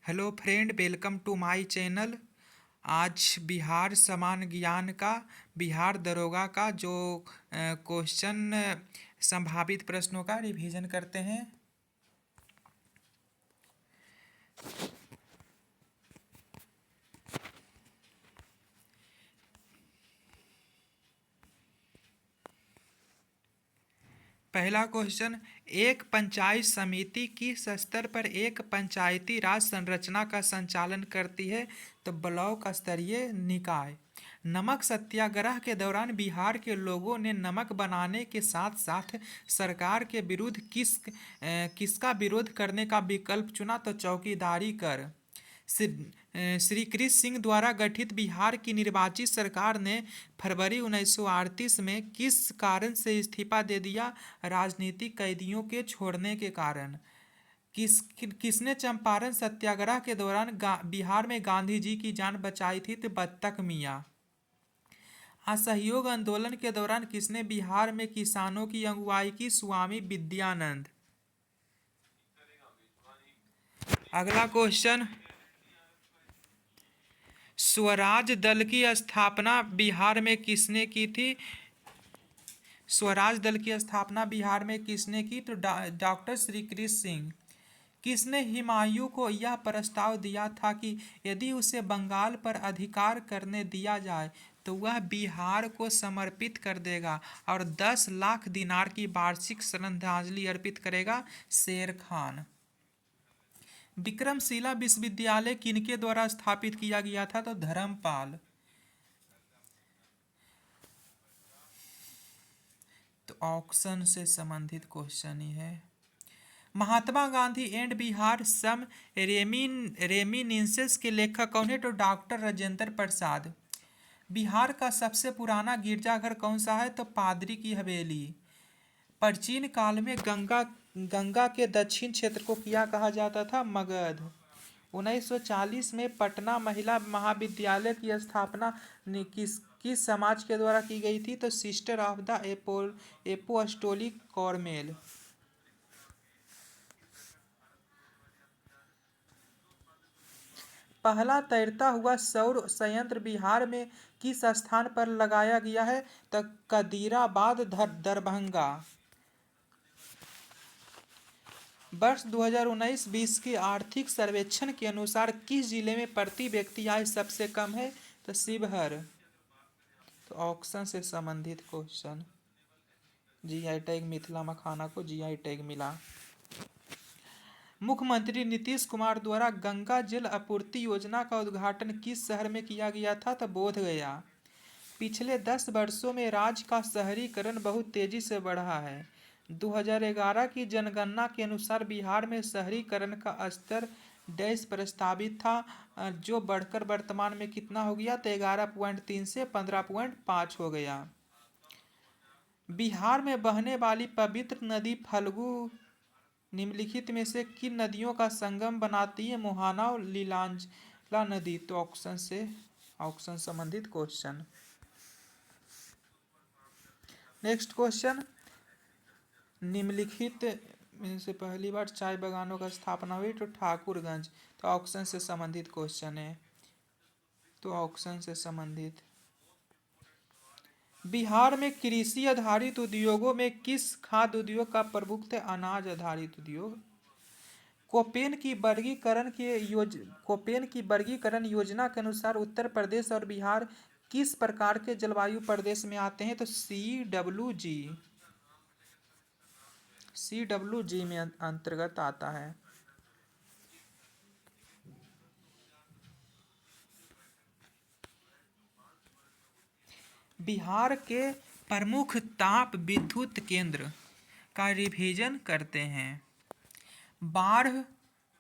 Hello friend, welcome to my channel. आज बिहार समान ज्ञान का बिहार दरोगा का जो क्वेश्चन संभावित प्रश्नों का रिवीजन करते हैं। पहला क्वेश्चन, एक पंचायत समिति किस स्तर पर एक पंचायती राज संरचना का संचालन करती है? तो ब्लॉक स्तरीय निकाय। नमक सत्याग्रह के दौरान बिहार के लोगों ने नमक बनाने के साथ साथ सरकार के विरुद्ध किसका विरोध करने का विकल्प चुना? तो चौकीदारी कर। श्री कृष्ण सिंह द्वारा गठित बिहार की निर्वाचित सरकार ने फरवरी 1938 में किस कारण से इस्तीफा दे दिया? राजनीतिक कैदियों के छोड़ने के कारण। किसने चंपारण सत्याग्रह के दौरान बिहार में गांधी जी की जान बचाई थी? तो बत्तख मियाँ। असहयोग आंदोलन के दौरान किसने बिहार में किसानों की अगुवाई की? स्वामी विद्यानंद। अगला क्वेश्चन, स्वराज दल की स्थापना बिहार में किसने की थी? स्वराज दल की स्थापना बिहार में किसने की? तो डॉक्टर श्री कृष्ण सिंह। किसने हुमायूं को यह प्रस्ताव दिया था कि यदि उसे बंगाल पर अधिकार करने दिया जाए तो वह बिहार को समर्पित कर देगा और 10 लाख दिनार की वार्षिक श्रद्धांजलि अर्पित करेगा? शेर खान। विक्रमशिला विश्वविद्यालय किनके द्वारा स्थापित किया गया था? तो धर्मपाल। तो ऑक्शन से संबंधित क्वेश्चन ही है। Mahatma Gandhi and Bihar some reminiscences के लेखक कौन है? तो डॉक्टर राजेंद्र प्रसाद। बिहार का सबसे पुराना गिरजाघर कौन सा है? तो पादरी की हवेली। प्राचीन काल में गंगा के दक्षिण क्षेत्र को क्या कहा जाता था? मगध। 1940 में पटना महिला महाविद्यालय की स्थापना किस समाज के द्वारा की गई थी? तो सिस्टर ऑफ द एपोस्टोलिक कॉर्मेल। पहला तैरता हुआ सौर संयंत्र बिहार में किस स्थान पर लगाया गया है? तो कदीराबाद दरभंगा। वर्ष 2019-20 के आर्थिक सर्वेक्षण के अनुसार किस जिले में प्रति व्यक्ति आय सबसे कम है? तो शिवहर। तो ऑक्शन से संबंधित क्वेश्चन। जीआई टैग मिथिला मखाना को जीआई टैग मिला। मुख्यमंत्री नीतीश कुमार द्वारा गंगा जल आपूर्ति योजना का उद्घाटन किस शहर में किया गया था? तो बोधगया। पिछले 10 वर्षों में राज्य का शहरीकरण बहुत तेजी से बढ़ा है। 2011 की जनगणना के अनुसार बिहार में शहरीकरण का स्तर प्रस्तावित था, जो बढ़कर वर्तमान में कितना हो गया? तो 11.3 से 15.5 हो गया। बिहार में बहने वाली पवित्र नदी फल्गु निम्नलिखित में से किन नदियों का संगम बनाती है? मोहाना और लीलांजला नदी। तो ऑक्शन संबंधित क्वेश्चन। नेक्स्ट क्वेश्चन, निम्नलिखित में से पहली बार चाय बागानों का स्थापना हुई? तो ठाकुरगंज। तो ऑक्शन से संबंधित क्वेश्चन है। तो ऑक्शन से संबंधित, बिहार में कृषि आधारित उद्योगों में किस खाद्य उद्योग का प्रमुख है? अनाज आधारित उद्योग। कोपेन की वर्गीकरण योजना के अनुसार उत्तर प्रदेश और बिहार किस प्रकार के जलवायु प्रदेश में आते हैं? तो CWG में अंतर्गत आता है। बिहार के प्रमुख ताप विद्युत केंद्र का रिवीजन करते हैं।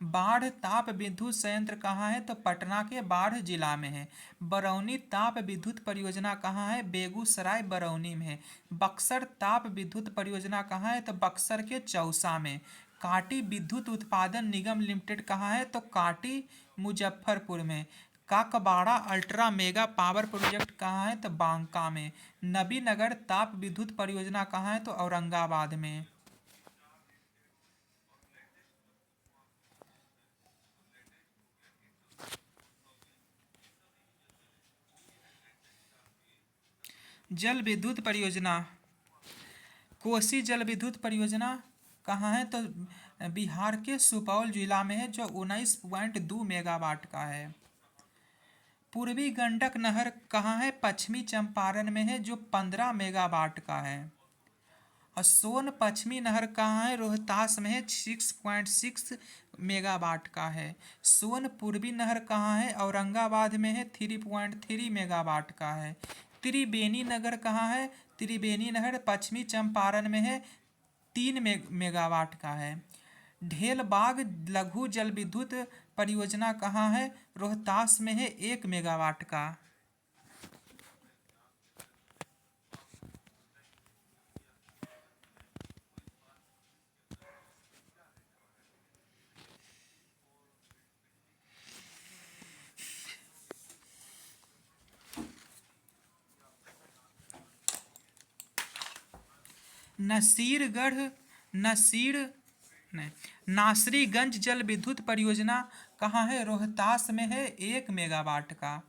बाढ़ ताप विद्युत संयंत्र कहाँ है? तो पटना के बाढ़ जिला में है। बरौनी ताप विद्युत परियोजना कहाँ है? बेगूसराय बरौनी में है। बक्सर ताप विद्युत परियोजना कहाँ है? तो बक्सर के चौसा में। काटी विद्युत उत्पादन निगम लिमिटेड कहाँ है? तो काटी मुजफ्फरपुर में। काकबाड़ा अल्ट्रा मेगा पावर प्रोजेक्ट कहाँ है? तो बांका में। नबीनगर ताप विद्युत परियोजना कहाँ है? तो औरंगाबाद में। जल विद्युत परियोजना, कोसी जल विद्युत परियोजना कहाँ है? तो बिहार के सुपौल जिला में है, जो 19.2 मेगावाट का है। पूर्वी गंडक नहर कहाँ है? पश्चिमी चंपारण में है, जो 15 मेगावाट का है। और सोन पश्चिमी नहर कहाँ है? रोहतास में है, 6.6 मेगावाट का है। सोन पूर्वी नहर कहाँ है? औरंगाबाद में है, 3.3 मेगावाट का है। त्रिवेणी नगर कहाँ है? त्रिवेणी नहर पश्चिमी चंपारण में है, 3 मेगावाट का है। ढेलबाग लघु जल विद्युत परियोजना कहाँ है? रोहतास में है, 1 मेगावाट का। नसीरगढ़ नसीर नहीं नासरीगंज जल विद्युत परियोजना कहाँ है? रोहतास में है, 1 मेगावाट का।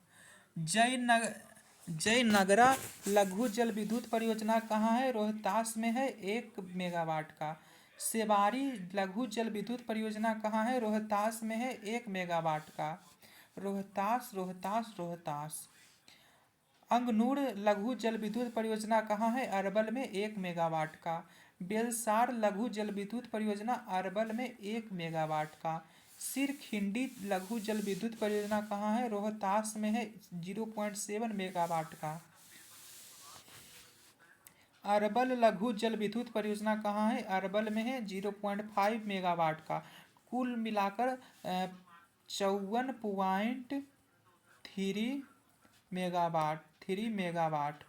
जयनगरा लघु जल विद्युत परियोजना कहाँ है? रोहतास में है, 1 मेगावाट का। सेवारी लघु जल विद्युत परियोजना कहाँ है? रोहतास में है, 1 मेगावाट का। रोहतास रोहतास रोहतास। अंगनूर लघु जल विद्युत परियोजना कहाँ है? अरवल में, 1 मेगावाट का। बेलसार लघु जल विद्युत परियोजना अरवल में, 1 मेगावाट का। सिरखिंडी लघु जल विद्युत परियोजना कहाँ है? रोहतास में है, 0.7 मेगावाट का। अरवल लघु जल विद्युत परियोजना कहाँ है? अरवल में है, 0.5 मेगावाट का। कुल मिलाकर 54.3 मेगावाट।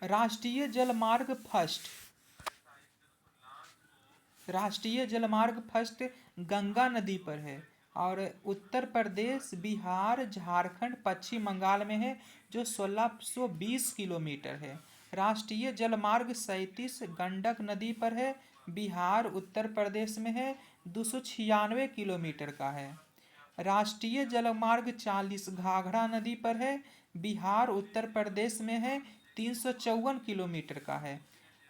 राष्ट्रीय जलमार्ग फर्स्ट राष्ट्रीय जलमार्ग फर्स्ट गंगा नदी पर है, और उत्तर प्रदेश, बिहार, झारखंड, पश्चिम बंगाल में है, जो 1620 किलोमीटर है। राष्ट्रीय जलमार्ग 37 गंडक नदी पर है, बिहार उत्तर प्रदेश में है, 296 किलोमीटर का है। राष्ट्रीय जलमार्ग 40 घाघरा नदी पर है, बिहार उत्तर प्रदेश में है, 354 किलोमीटर का है।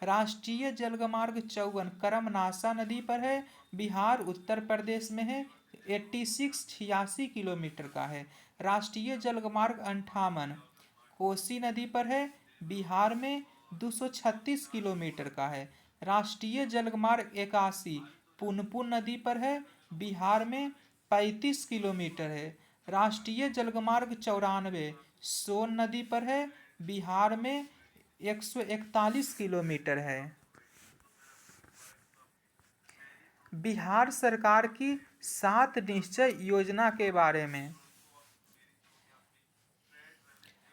राष्ट्रीय जलमार्ग 54 करमनाशा नदी पर है, बिहार उत्तर प्रदेश में है, 86 किलोमीटर का है। राष्ट्रीय जलमार्ग 58 कोसी नदी पर है, बिहार में, 236 किलोमीटर का है। राष्ट्रीय जलमार्ग 81 पुनपुन नदी पर है, बिहार में, 35 किलोमीटर है। राष्ट्रीय जलमार्ग 94 सोन नदी पर है, बिहार में, 141 किलोमीटर है। बिहार सरकार की 7 निश्चय योजना के बारे में।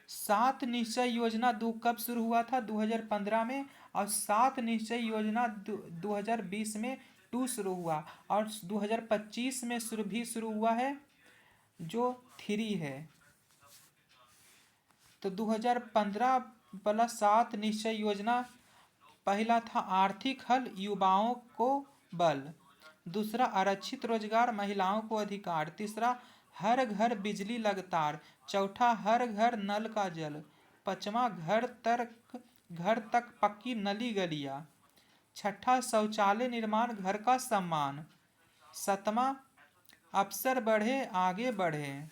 7 निश्चय योजना कब शुरू हुआ था? 2015 में। और 7 निश्चय योजना 2020 में 2 शुरू हुआ, और 2025 में शुरू हुआ है, जो 3 है। तो 2015 वाला 7 निश्चय योजना, पहला था आर्थिक हल, युवाओं को बल। दूसरा आरक्षित रोजगार, महिलाओं को अधिकार। तीसरा हर घर बिजली लगातार। चौथा हर घर नल का जल। पांचवा घर तक पक्की नली गलियां। छठा शौचालय निर्माण, घर का सम्मान। सातवां अवसर बढ़े आगे बढ़े।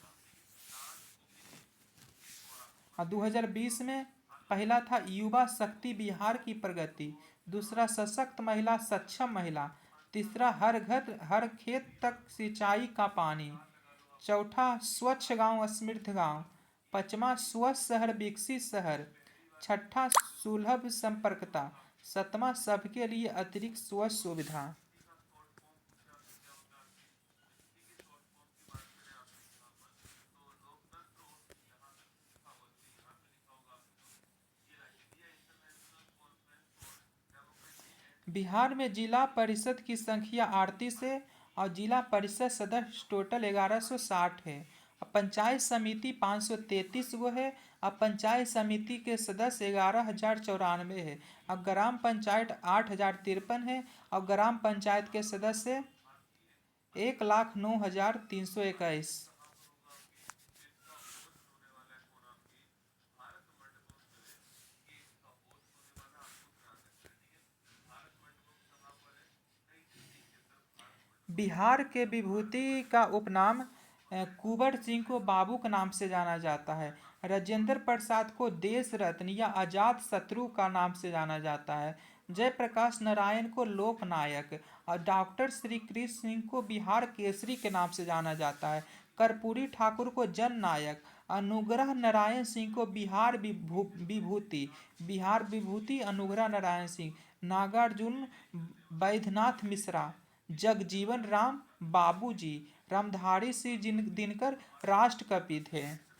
और 2020 में पहला था युवा शक्ति बिहार की प्रगति। दूसरा सशक्त महिला, सक्षम महिला। तीसरा हर घर हर खेत तक सिंचाई का पानी। चौथा स्वच्छ गांव समृद्ध गांव। पांचवा स्वस्थ शहर विकसित शहर। छठा सुलभ संपर्कता। सातवां सबके लिए अतिरिक्त स्वास्थ्य सुविधा। बिहार में जिला परिषद की संख्या 38 है और जिला परिषद सदस्य टोटल 1160 है। और पंचायत समिति 533 गो है और पंचायत समिति के सदस्य 11,094 है। और ग्राम पंचायत 8,053 है और ग्राम पंचायत के सदस्य 1,09,321। बिहार के विभूति का उपनाम कुंवर सिंह को बाबू के नाम से जाना जाता है। राजेंद्र प्रसाद को देश रत्न या आजाद शत्रु का नाम से जाना जाता है। जयप्रकाश नारायण को लोकनायक और डॉक्टर श्री कृष्ण सिंह को बिहार केसरी के नाम से जाना जाता है। कर्पूरी ठाकुर को जन नायक, अनुग्रह नारायण सिंह को विभूति बिहार विभूति अनुग्रह नारायण सिंह, नागार्जुन बैद्यनाथ मिश्रा, जगजीवन राम बाबूजी, रामधारी सिंह दिनकर राष्ट्रकवि थे।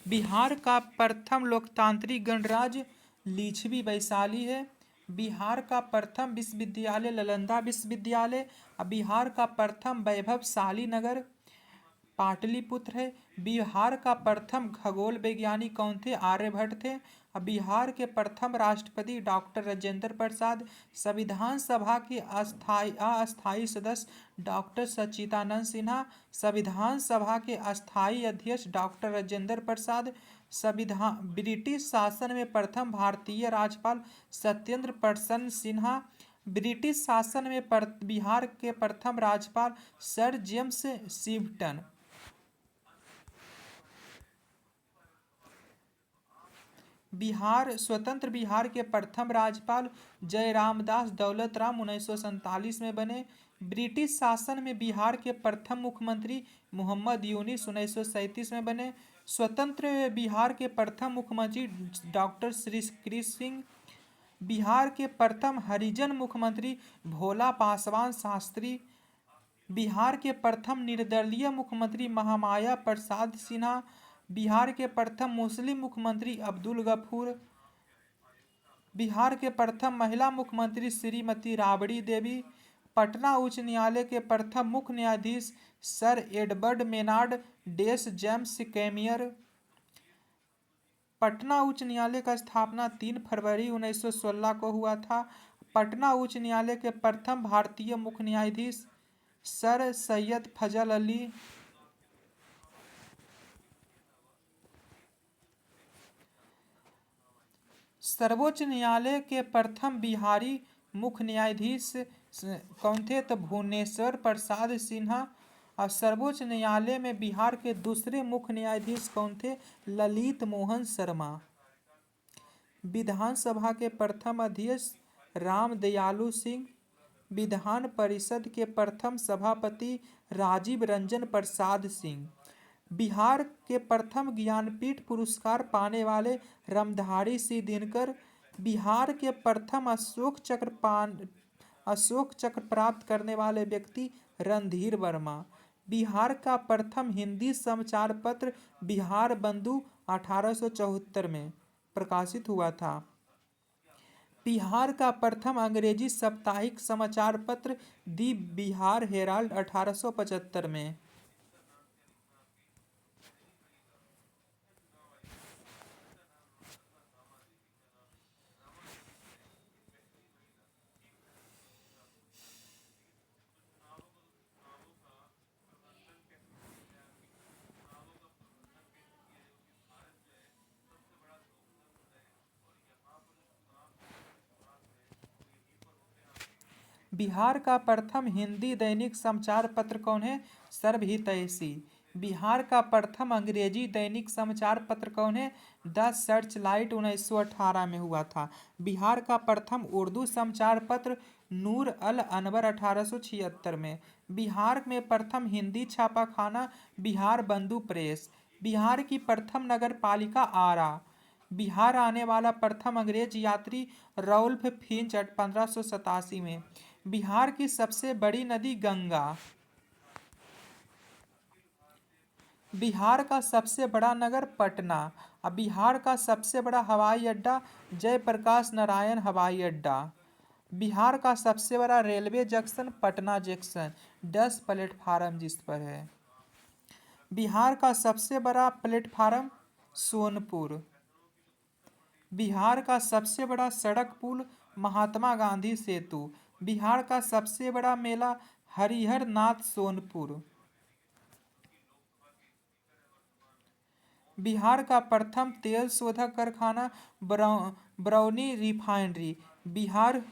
बिहार का प्रथम लोकतांत्रिक गणराज्य लिच्छवी वैशाली है। बिहार का प्रथम विश्वविद्यालय नालंदा विश्वविद्यालय। बिहार का प्रथम वैभवशाली नगर पाटलिपुत्र है। बिहार का प्रथम खगोल वैज्ञानिक कौन थे? आर्यभट्ट थे। बिहार के प्रथम राष्ट्रपति डॉक्टर राजेंद्र प्रसाद। संविधान सभा के अस्थायी सदस्य डॉक्टर सच्चिदानंद सिन्हा। संविधान सभा के अस्थायी अध्यक्ष डॉक्टर राजेंद्र प्रसाद। संविधान ब्रिटिश शासन में प्रथम भारतीय राज्यपाल सत्येंद्र प्रसन्न सिन्हा। ब्रिटिश शासन में बिहार के प्रथम राज्यपाल सर जेम्स शिवटन। बिहार स्वतंत्र बिहार के प्रथम राज्यपाल जयरामदास दौलत राम 1947 में बने। ब्रिटिश शासन में बिहार के प्रथम मुख्यमंत्री मोहम्मद यूनिस 1937 में बने। स्वतंत्र बिहार के प्रथम मुख्यमंत्री डॉक्टर श्री कृष्ण सिंह। बिहार के प्रथम हरिजन मुख्यमंत्री भोला पासवान शास्त्री। बिहार के प्रथम निर्दलीय मुख्यमंत्री महामाया प्रसाद सिन्हा। बिहार के प्रथम मुस्लिम मुख्यमंत्री अब्दुल गफूर। बिहार के प्रथम महिला मुख्यमंत्री श्रीमती राबड़ी देवी। पटना उच्च न्यायालय के प्रथम मुख्य न्यायाधीश सर एडवर्ड मेनार्ड डेस जेम्स कैमियर। पटना उच्च न्यायालय का स्थापना 3 फरवरी 1916 को हुआ था। पटना उच्च न्यायालय के प्रथम भारतीय मुख्य न्यायाधीश सर सैयद फजल अली। सर्वोच्च न्यायालय के प्रथम बिहारी मुख्य न्यायाधीश कौन थे? तो भुवनेश्वर प्रसाद सिन्हा। और सर्वोच्च न्यायालय में बिहार के दूसरे मुख्य न्यायाधीश कौन थे? ललित मोहन शर्मा। विधानसभा के प्रथम अध्यक्ष राम दयालु सिंह। विधान परिषद के प्रथम सभापति राजीव रंजन प्रसाद सिंह। बिहार के प्रथम ज्ञानपीठ पुरस्कार पाने वाले रामधारी सिंह दिनकर। बिहार के प्रथम अशोक चक्र प्राप्त करने वाले व्यक्ति रणधीर वर्मा। बिहार का प्रथम हिंदी समाचार पत्र बिहार बंधु 1874 में प्रकाशित हुआ था। बिहार का प्रथम अंग्रेजी साप्ताहिक समाचार पत्र दी बिहार हेराल्ड 1875 में। बिहार का प्रथम हिंदी दैनिक समाचार पत्र कौन है? सर्वहितैषी। बिहार का प्रथम अंग्रेजी दैनिक समाचार पत्र कौन है? द सर्चलाइट 1918 में हुआ था। बिहार का प्रथम उर्दू समाचार पत्र नूर अल अनवर 1876 में। बिहार में प्रथम हिंदी छापाखाना बिहार बंधु प्रेस। बिहार की प्रथम नगर पालिका आरा। बिहार आने वाला प्रथम अंग्रेज यात्री रॉल्फ फिंच 1587 में। बिहार की सबसे बड़ी नदी गंगा। बिहार का सबसे बड़ा नगर पटना। अब बिहार का सबसे बड़ा हवाई अड्डा जयप्रकाश नारायण हवाई अड्डा। बिहार का सबसे बड़ा railway junction Patna junction 10 platform जिस पर है। बिहार का सबसे बड़ा प्लेटफार्म सोनपुर। बिहार का सबसे बड़ा सड़क पुल महात्मा गांधी सेतु। बिहार का सबसे बड़ा मेला हरिहर नाथ सोनपुर। बिहार का प्रथम तेल शोधक कारखाना बरौनी रिफाइनरी। बिहार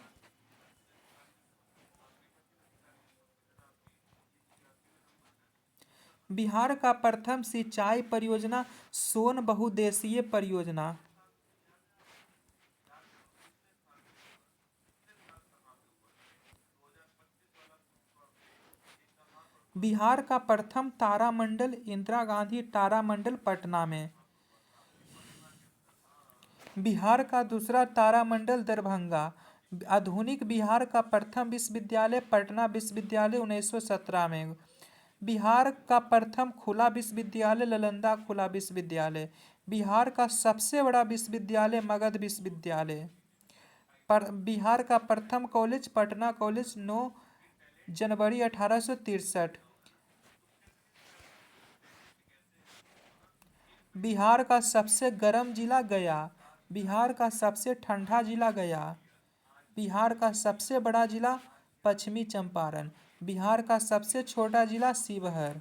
बिहार का प्रथम सिंचाई परियोजना सोन बहुउद्देशीय परियोजना। बिहार का प्रथम तारामंडल इंदिरा गांधी तारामंडल पटना में। बिहार का दूसरा तारामंडल दरभंगा। आधुनिक बिहार का प्रथम विश्वविद्यालय पटना विश्वविद्यालय 1917 में। बिहार का प्रथम खुला विश्वविद्यालय नालंदा खुला विश्वविद्यालय। बिहार का सबसे बड़ा विश्वविद्यालय मगध विश्वविद्यालय। बिहार का प्रथम कॉलेज पटना कॉलेज 9 जनवरी 1863। बिहार का सबसे गर्म जिला गया। बिहार का सबसे ठंडा जिला गया। बिहार का सबसे बड़ा जिला पश्चिमी चंपारण। बिहार का सबसे छोटा जिला शिवहर।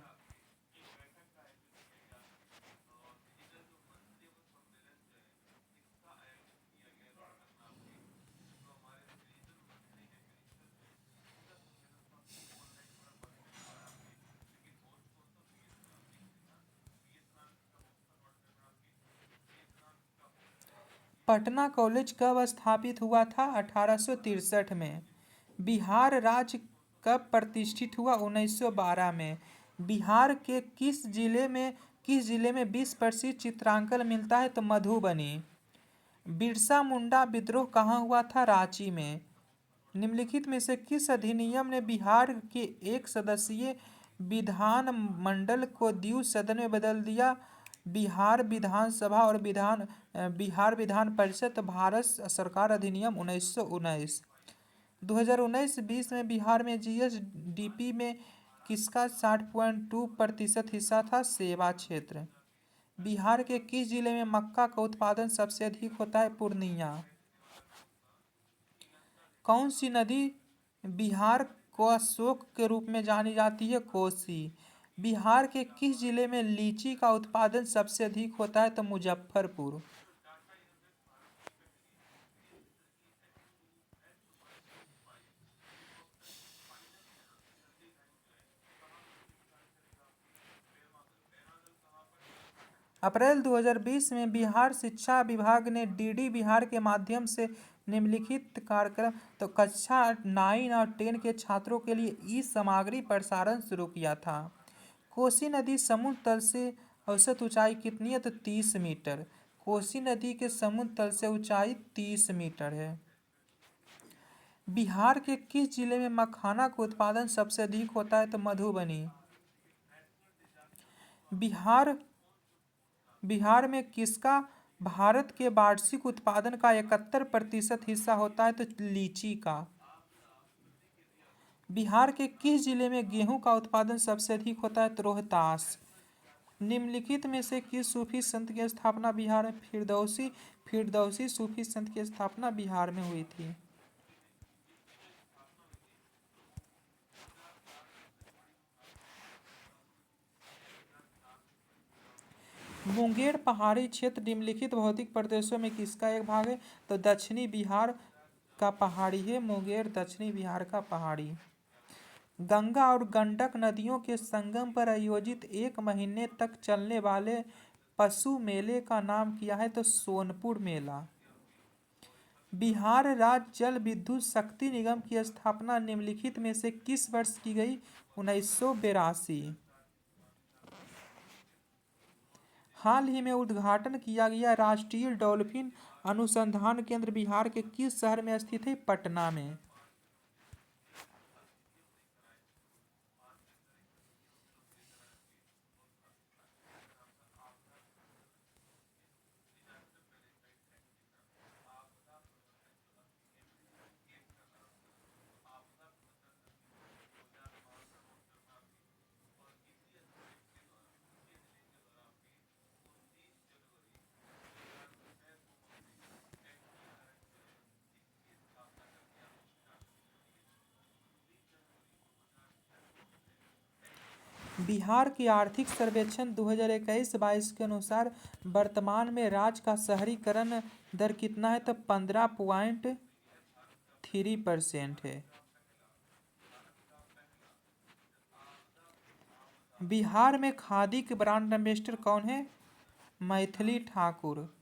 पटना कॉलेज कब स्थापित हुआ था? 1863 में। बिहार राज्य कब प्रतिष्ठित हुआ? 1912 में। बिहार के किस जिले में विश्व प्रसिद्ध चित्रांकन मिलता है? तो मधुबनी। बिरसा मुंडा विद्रोह कहाँ हुआ था? रांची में। निम्नलिखित में से किस अधिनियम ने बिहार के एक सदस्यीय विधान मंडल को द्वि सदन में बदल दिया? बिहार विधानसभा और बिहार विधान परिषद भारत सरकार अधिनियम 1919। 2019-20 में बिहार में जीएसडीपी में किसका 60.2% हिस्सा था? सेवा क्षेत्र। बिहार के किस जिले में मक्का का उत्पादन सबसे अधिक होता है? पूर्णिया। कौन सी नदी बिहार को अशोक के रूप में जानी जाती है? कोसी। बिहार के किस जिले में लीची का उत्पादन सबसे अधिक होता है? तो मुजफ्फरपुर। अप्रैल 2020 में बिहार शिक्षा विभाग ने डीडी बिहार के माध्यम से निम्नलिखित कार्यक्रम तो कक्षा 9 और 10 के छात्रों के लिए ई सामग्री प्रसारण शुरू किया था। कोसी नदी समुद्र तल से औसत ऊंचाई कितनी है? तो 30 मीटर। कोसी नदी के समुद्र तल से ऊंचाई 30 मीटर है। बिहार के किस जिले में मखाना का उत्पादन सबसे अधिक होता है? तो मधुबनी। बिहार में किसका भारत के वार्षिक उत्पादन का 71% हिस्सा होता है? तो लीची का। बिहार के किस जिले में गेहूं का उत्पादन सबसे अधिक होता है? तो रोहतास। निम्नलिखित में से किस सूफी संत की स्थापना बिहार में? फिरदौसी सूफी संत की स्थापना बिहार में हुई थी। मुंगेर पहाड़ी क्षेत्र निम्नलिखित भौतिक प्रदेशों में किसका एक भाग है? तो दक्षिणी बिहार का पहाड़ी है मुंगेर दक्षिणी बिहार का पहाड़ी। गंगा और गंडक नदियों के संगम पर आयोजित 1 महीने तक चलने वाले पशु मेले का नाम क्या है? तो सोनपुर मेला। बिहार राज्य जल विद्युत शक्ति निगम की स्थापना निम्नलिखित में से किस वर्ष की गई? 1982। हाल ही में उद्घाटन किया गया राष्ट्रीय डॉल्फिन अनुसंधान केंद्र बिहार के किस शहर में स्थित है? पटना में। बिहार की आर्थिक सर्वेक्षण 2021-22 के अनुसार वर्तमान में राज्य का शहरीकरण दर कितना है? तो 15.3% है। बिहार में खादी के ब्रांड एम्बेसडर कौन है? मैथिली ठाकुर।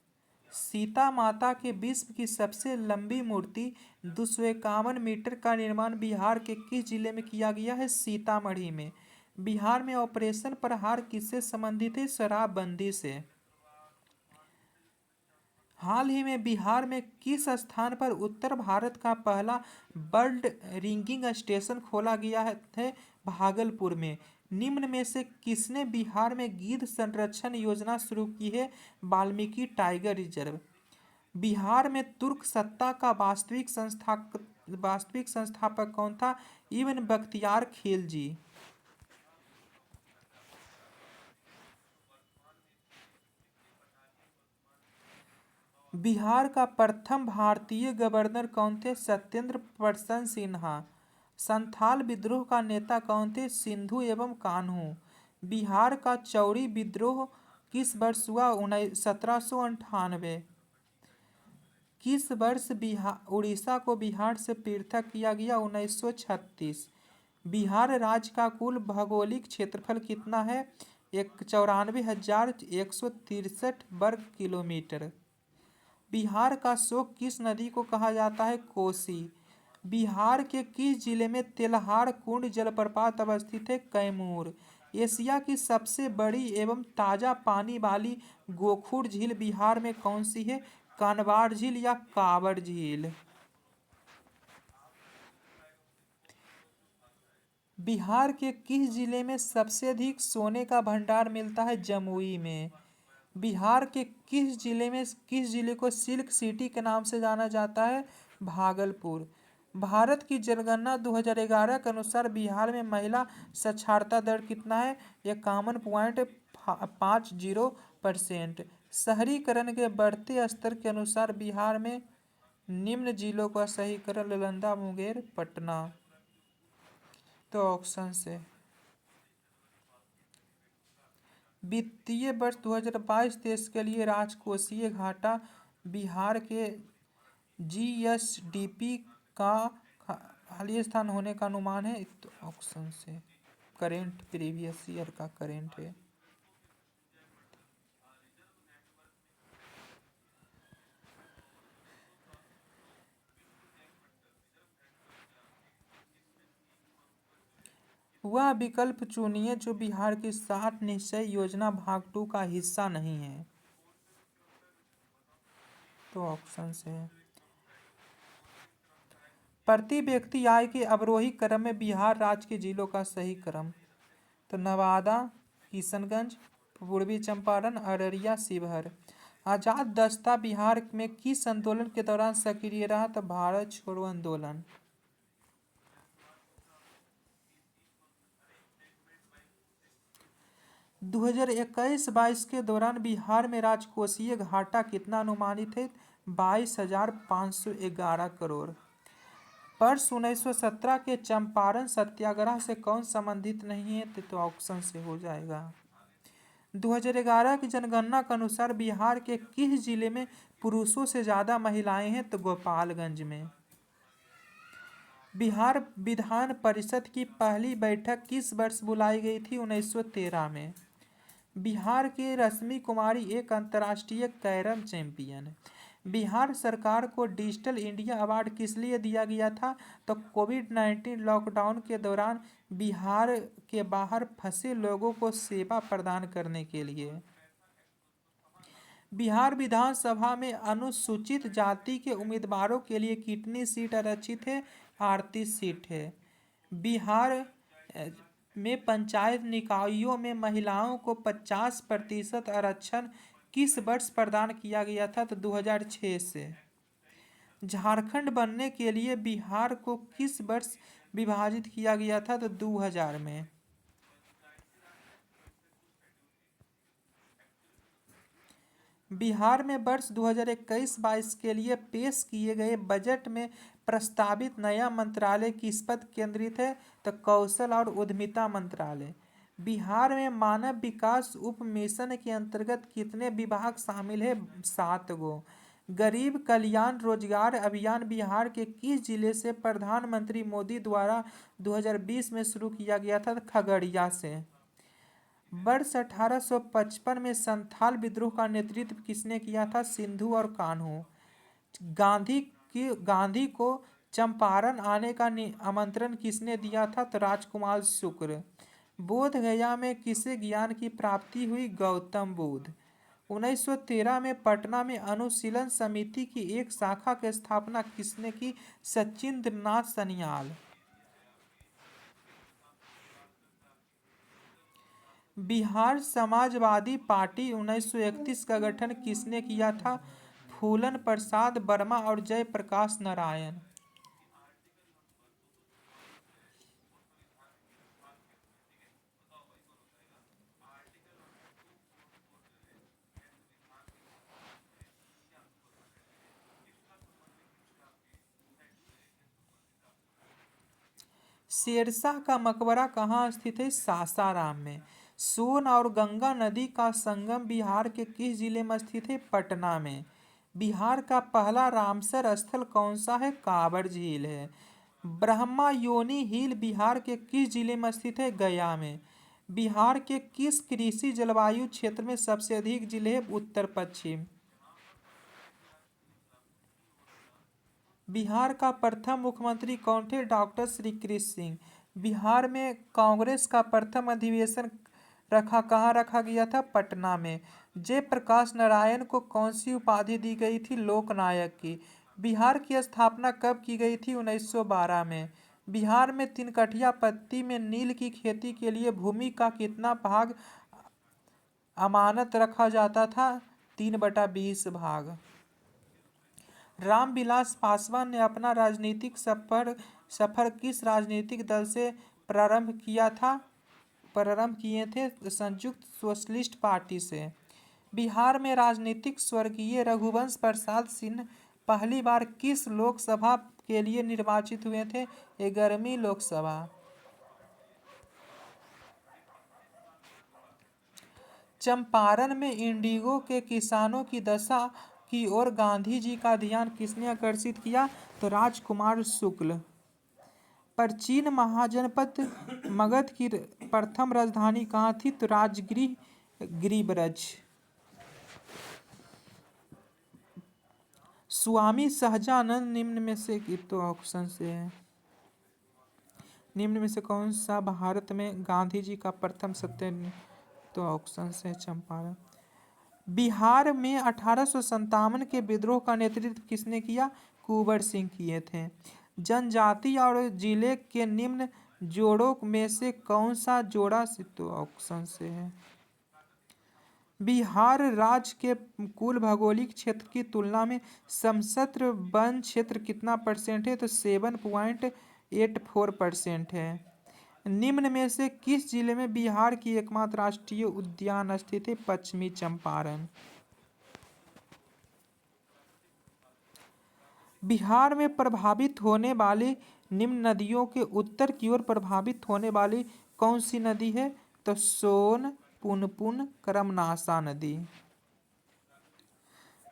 सीता माता के विश्व की सबसे लंबी मूर्ति 251 मीटर का निर्माण बिहार के किस जिले में किया गया है? सीतामढ़ी में। बिहार में ऑपरेशन प्रहार किससे संबंधित है? शराबबंदी से। हाल ही में बिहार में किस स्थान पर उत्तर भारत का पहला बर्ड रिंगिंग स्टेशन खोला गया है? भागलपुर में। निम्न में से किसने बिहार में गिद्ध संरक्षण योजना शुरू की है? Valmiki tiger reserve. बिहार में तुर्क सत्ता का वास्तविक संस्थापक कौन था? इब्न बख्तियार खिलजी। बिहार का प्रथम भारतीय गवर्नर कौन थे? सत्येंद्र प्रसन्न सिन्हा। संथाल विद्रोह का नेता कौन थे? सिंधु एवं कान्हू। बिहार का चौरी विद्रोह किस वर्ष हुआ? 1798। किस वर्ष उड़ीसा को बिहार से पृथक किया गया? 1936। बिहार राज्य का कुल भौगोलिक क्षेत्रफल कितना है? 94,163 वर्ग किलोमीटर। बिहार का शोक किस नदी को कहा जाता है? कोसी। बिहार के किस जिले में तेल्हार कुंड जलप्रपात अवस्थित है? कैमूर। एशिया की सबसे बड़ी एवं ताजा पानी वाली गोखुर झील बिहार में कौन सी है? कानवार झील या कांवड़ झील। बिहार के किस जिले में सबसे अधिक सोने का भंडार मिलता है? जमुई में। बिहार के किस जिले को सिल्क सिटी के नाम से जाना जाता है? भागलपुर। भारत की जनगणना 2011 के अनुसार बिहार में महिला साक्षरता दर कितना है? 51.50%। शहरीकरण के बढ़ते स्तर के अनुसार बिहार में निम्न जिलों का शहरीकरण नालंदा, मुंगेर, पटना। तो ऑप्शन से वित्तीय वर्ष 2022-23 के लिए राजकोषीय घाटा बिहार के जीएसडीपी का हालिया स्थान होने का अनुमान है। तो ऑप्शन से करेंट प्रीवियस ईयर का करेंट है। वह विकल्प चुनिए जो बिहार की 60 निश्चय योजना भाग 2 का हिस्सा नहीं है। तो ऑप्शन से प्रति व्यक्ति आय के अवरोही क्रम में बिहार राज्य के जिलों का सही क्रम। तो नवादा, किशनगंज, पूर्वी चंपारण, अररिया, शिवहर। आजाद दस्ता बिहार में किस आंदोलन के दौरान सक्रिय रहा? तो भारत छोड़ो आंदोलन। 2021-22 के दौरान बिहार में राजकोषीय घाटा कितना अनुमानित है? 22,511 करोड़। वर्ष 1917 के चंपारण सत्याग्रह से कौन संबंधित नहीं है? तो ऑप्शन से हो जाएगा। 2011 की जनगणना के अनुसार बिहार के किस जिले में पुरुषों से ज़्यादा महिलाएं हैं? तो गोपालगंज में। बिहार विधान परिषद की पहली बैठक किस वर्ष बुलाई गई थी? 1913 में। बिहार की रश्मि कुमारी एक अंतर्राष्ट्रीय कैरम चैंपियन। बिहार सरकार को डिजिटल इंडिया अवार्ड किस लिए दिया गया था? तो कोविड-19 लॉकडाउन के दौरान बिहार के बाहर फंसे लोगों को सेवा प्रदान करने के लिए। बिहार विधानसभा में अनुसूचित जाति के उम्मीदवारों के लिए कितनी सीट आरक्षित है? 38 सीट है। बिहार में पंचायत निकायों में महिलाओं को 50% आरक्षण किस वर्ष प्रदान किया गया था? तो 2006 से। झारखंड बनने के लिए बिहार को किस वर्ष विभाजित किया गया था? तो 2000 में। बिहार में वर्ष 2021-22 के लिए पेश किए गए बजट में प्रस्तावित नया मंत्रालय किस पर केंद्रित है? तो कौशल और उद्यमिता मंत्रालय। बिहार में मानव विकास उप मिशन के अंतर्गत कितने विभाग शामिल है? 7 गो। गरीब कल्याण रोजगार अभियान बिहार के किस जिले से प्रधानमंत्री मोदी द्वारा 2020 में शुरू किया गया था? खगड़िया से। वर्ष 1855 में संथाल विद्रोह का नेतृत्व किसने किया था? सिंधु और कान्हू। गांधी को चंपारण आने का आमंत्रण किसने दिया था? तो राजकुमार शुक्र। बोध गया में किसे ज्ञान की प्राप्ति हुई? गौतम बुद्ध। 1913 में पटना में अनुशीलन समिति की एक शाखा की स्थापना किसने की? सचिंद्र नाथ सनियाल। बिहार समाजवादी पार्टी 1931 का गठन किसने किया था? फूलन प्रसाद वर्मा और जयप्रकाश नारायण। शेरशाह का मकबरा कहाँ स्थित है? सासाराम में। सोन और गंगा नदी का संगम बिहार के किस जिले में स्थित है? पटना में। बिहार का पहला रामसर स्थल कौन सा है? कांवड़ झील है। ब्रह्मा योनी हिल बिहार के किस जिले में स्थित है? गया में। बिहार के किस कृषि जलवायु क्षेत्र में सबसे अधिक जिले हैं? उत्तर पश्चिम। बिहार का प्रथम मुख्यमंत्री कौन थे? डॉक्टर श्री कृष्ण सिंह। बिहार में कांग्रेस का प्रथम अधिवेशन कहाँ रखा गया था? पटना में। जयप्रकाश नारायण को कौन सी उपाधि दी गई थी? लोकनायक की। बिहार की स्थापना कब की गई थी? 1912 में। बिहार में तिनकठिया पट्टी में नील की खेती के लिए भूमि का कितना भाग अमानत रखा जाता था? 3/20 भाग। रामविलास पासवान ने अपना राजनीतिक सफर किस राजनीतिक दल से प्रारंभ किए थे? संयुक्त सोशलिस्ट पार्टी से। बिहार में राजनीतिक स्वर्गीय रघुवंश प्रसाद सिंह पहली बार किस लोकसभा के लिए निर्वाचित हुए थे? 11वीं लोकसभा। चंपारण में इंडिगो के किसानों की दशा की ओर गांधी जी का ध्यान किसने आकर्षित किया? तो राजकुमार शुक्ल। प्राचीन महाजनपद मगध की प्रथम राजधानी कहाँ थी? तो राजगृह गिरिब्रज। स्वामी सहजानंद निम्न में से तो ऑप्शन से है। निम्न में से कौन सा भारत में गांधी जी का प्रथम सत्य? तो ऑप्शन से चंपारण। बिहार में 1857 के विद्रोह का नेतृत्व किसने किया? कुंवर सिंह किए थे। जनजाति और जिले के निम्न जोड़ों में से कौन सा जोड़ा? तो ऑप्शन से है। बिहार राज्य के कुल भौगोलिक क्षेत्र की तुलना में समतल वन क्षेत्र कितना % है? तो 7.84% है। निम्न में से किस जिले में बिहार की एकमात्र राष्ट्रीय उद्यान स्थित है? पश्चिमी चंपारण। बिहार में प्रभावित होने वाली निम्न नदियों के उत्तर की ओर प्रभावित होने वाली कौन सी नदी है? तो सोन, पुनपुन, करमनाशा नदी।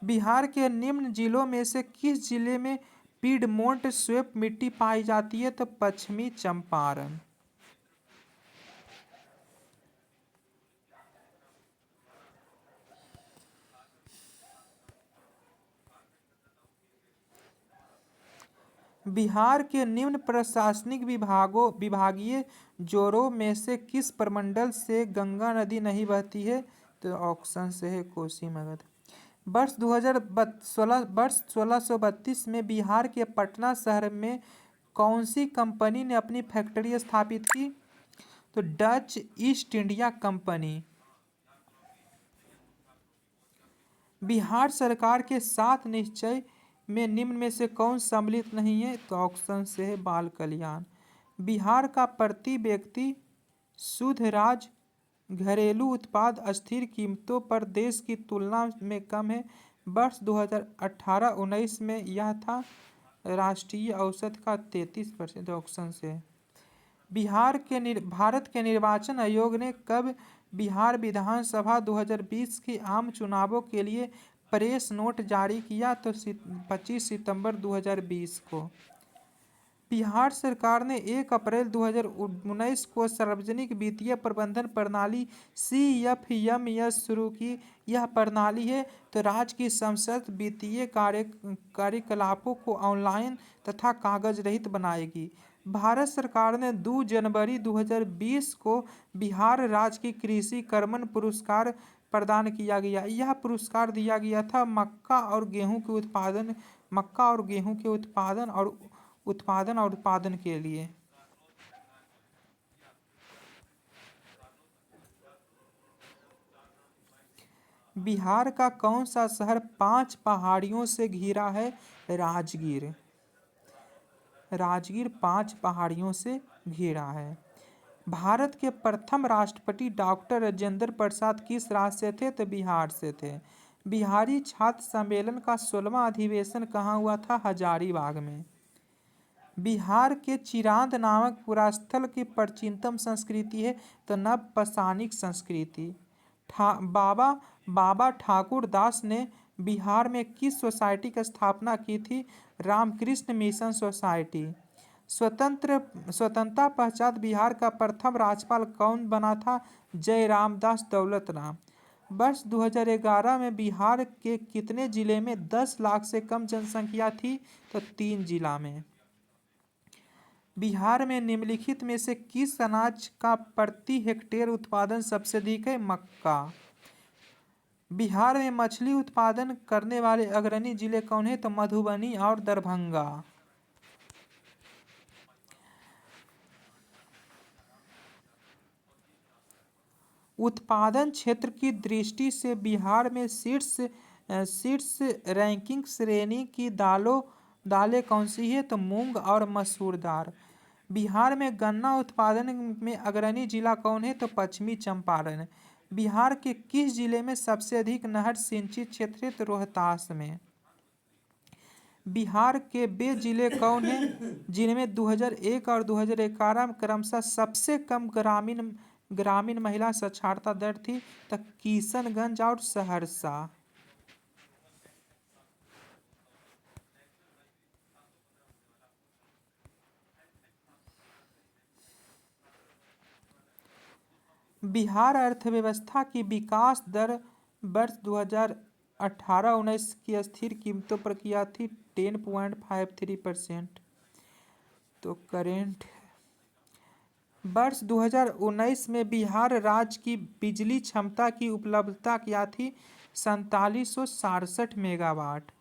बिहार के निम्न जिलों में से किस जिले में पीडमोंट स्वेप मिट्टी पाई जाती है? तो पश्चिमी चंपारण। बिहार के निम्न प्रशासनिक विभागीय जोड़ों में से किस प्रमंडल से गंगा नदी नहीं बहती है? तो ऑप्शन से है कोसी मगध। वर्ष 1632 में बिहार के पटना शहर में कौन सी कंपनी ने अपनी फैक्ट्री स्थापित की? तो Dutch east India company. Bihar सरकार के 7 निश्चय में निम्न में से कौन सम्मिलित नहीं है? तो ऑप्शन से है बाल कल्याण। बिहार का प्रति व्यक्ति शुद्ध राज घरेलू उत्पाद स्थिर कीमतों पर देश की तुलना में कम है। वर्ष 2018-19 में यह था राष्ट्रीय औसत का 33%। ऑप्शन से। भारत के निर्वाचन आयोग ने कब बिहार विधानसभा 2020 के आम चुनावों के लिए प्रेस नोट जारी किया? तो 25 सितंबर 2020 को। बिहार सरकार ने 1 अप्रैल 2019 को सार्वजनिक वित्तीय प्रबंधन प्रणाली CFMS शुरू की। यह प्रणाली है तो राज्य की संसद वित्तीय कार्यकलापों को ऑनलाइन तथा कागज रहित बनाएगी। भारत सरकार ने 2 जनवरी 2020 को बिहार राज्य की कृषि कर्मण पुरस्कार प्रदान किया गया। यह पुरस्कार दिया गया था मक्का और गेहूं के उत्पादन के लिए। बिहार का कौन सा शहर 5 पहाड़ियों से घिरा है? राजगीर। राजगीर 5 पहाड़ियों से घिरा है। भारत के प्रथम राष्ट्रपति डॉक्टर राजेंद्र प्रसाद किस राज्य से थे? तो बिहार से थे। बिहारी छात्र सम्मेलन का 16वां अधिवेशन कहाँ हुआ था? हजारीबाग में। बिहार के चिरांद नामक पुरास्थल की प्राचीनतम संस्कृति है तो नवपाषाणिक संस्कृति। बाबा ठाकुर दास ने बिहार में किस सोसाइटी की स्थापना की थी? Ramakrishna Mission Society. स्वतंत्रता पश्चात बिहार का प्रथम राज्यपाल कौन बना था? जयरामदास दौलत राम। वर्ष 2011 में बिहार के कितने जिले में 10 लाख से कम जनसंख्या थी? तो 3 जिला में। बिहार में निम्नलिखित में से किस अनाज का प्रति हेक्टेयर उत्पादन सबसे अधिक है? मक्का। बिहार में मछली उत्पादन करने वाले अग्रणी जिले कौन है? तो मधुबनी और दरभंगा। उत्पादन क्षेत्र की दृष्टि से बिहार में शीर्ष रैंकिंग श्रेणी की दालें कौन सी है? तो मूंग और मसूर दाल। बिहार में गन्ना उत्पादन में अग्रणी जिला कौन है? तो पश्चिमी चंपारण। बिहार के किस जिले में सबसे अधिक नहर सिंचित क्षेत्र है? तो रोहतास में। बिहार के वे जिले कौन हैं जिनमें 2001 और 2011 में क्रमशः सबसे कम ग्रामीण महिला साक्षरता दर थी? तो किशनगंज और सहरसा। बिहार अर्थव्यवस्था की विकास दर वर्ष 2018-19 की स्थिर कीमतों पर किया थी 10.53%। तो करेंट वर्ष 2019 में बिहार राज्य की बिजली क्षमता की उपलब्धता क्या थी? 4767 मेगावाट।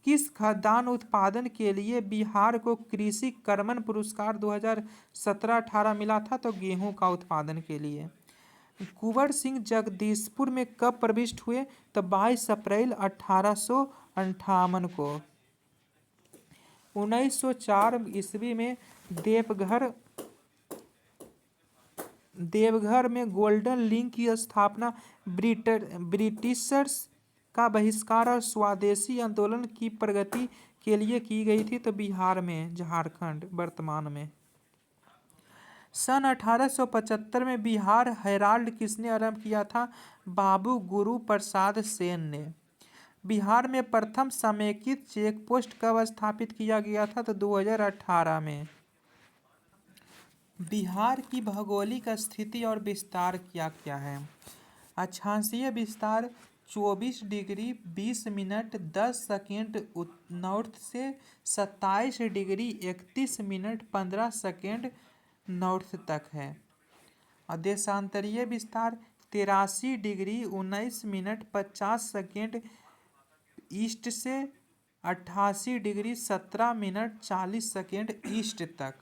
किस खाद्यान्न उत्पादन के लिए बिहार को कृषि कर्मण पुरस्कार 2017-18 मिला था? तो गेहूं का उत्पादन के लिए। कुंवर सिंह जगदीशपुर में कब प्रविष्ट हुए? तो 22 अप्रैल 1858 को। 1904 ईस्वी में देवघर में गोल्डन लिंक की स्थापना ब्रिटिशर्स का बहिष्कार और स्वदेशी आंदोलन की प्रगति के लिए की गई थी? तो बिहार में झारखंड वर्तमान में। सन 1875 में बिहार हेराल्ड किसने आरंभ किया था? बाबू गुरु प्रसाद सेन ने। बिहार में प्रथम समेकित चेक पोस्ट कब स्थापित किया गया था? तो 2018 में। बिहार की भौगोलिक स्थिति और विस्तार क्या क्या है? अक्षांशीय विस्तार 24 डिग्री 20 मिनट 10 सेकेंड नॉर्थ से 27 डिग्री 31 मिनट 15 सेकेंड नॉर्थ तक है। और देशांतरीय विस्तार 83 डिग्री 19 मिनट 50 सेकेंड ईस्ट से 88 डिग्री 17 मिनट 40 सेकेंड ईस्ट तक।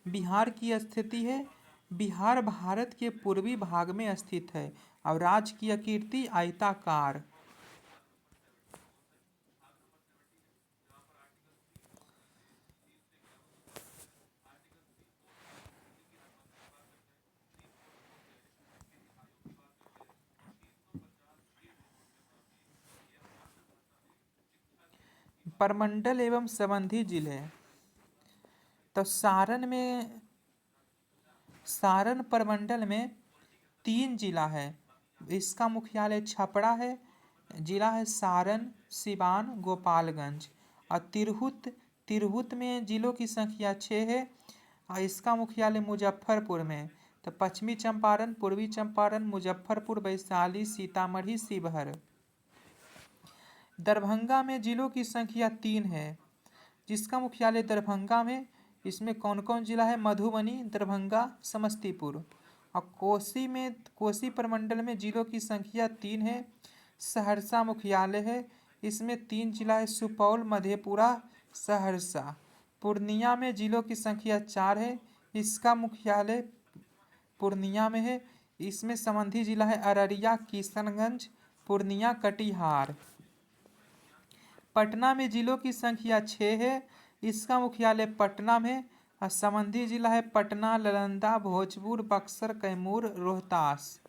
बिहार की स्थिति है। बिहार भारत के पूर्वी भाग में स्थित है और राज्य की आकृति आयताकार। प्रमंडल एवं संबंधी जिले, तो सारण प्रमंडल में 3 जिला है। इसका मुख्यालय छपरा है। जिला है सारण, सिवान, गोपालगंज। और तिरहुत में जिलों की संख्या 6 है और इसका मुख्यालय मुजफ्फरपुर में। तो पश्चिमी चंपारण, पूर्वी चंपारण, मुजफ्फरपुर, वैशाली, सीतामढ़ी, शिवहर। दरभंगा में जिलों की संख्या 3 है जिसका मुख्यालय दरभंगा में। इसमें कौन कौन जिला है? मधुबनी, दरभंगा, समस्तीपुर। और कोसी प्रमंडल में जिलों की संख्या 3 है। सहरसा मुख्यालय है। इसमें 3 जिला है, सुपौल, मधेपुरा, सहरसा। पूर्णिया में जिलों की संख्या 4 है। इसका मुख्यालय पूर्णिया में है। इसमें संबंधी जिला है अररिया, किशनगंज, पूर्णिया, कटिहार। पटना में जिलों की संख्या 6 है। इसका मुख्यालय पटना में और संबंधी जिला है पटना, नालंदा, भोजपुर, बक्सर, कैमूर, रोहतास।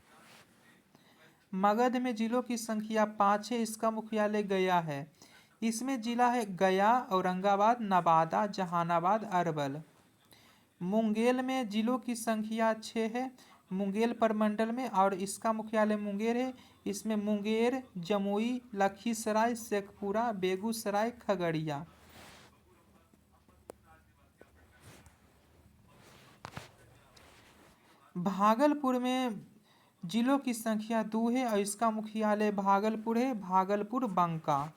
मगध में जिलों की संख्या 5 है। इसका मुख्यालय गया है। इसमें जिला है गया, औरंगाबाद, नवादा, जहानाबाद, अरवल। मुंगेर में जिलों की संख्या 6 है। मुंगेर प्रमंडल में और इसका मुख्यालय मुंगेर है। इसमें मुंगेर, जमुई, लखीसराय, शेखपुरा, बेगूसराय, खगड़िया। भागलपुर में जिलों की संख्या 2 है और इसका मुख्यालय भागलपुर है। भागलपुर, बांका।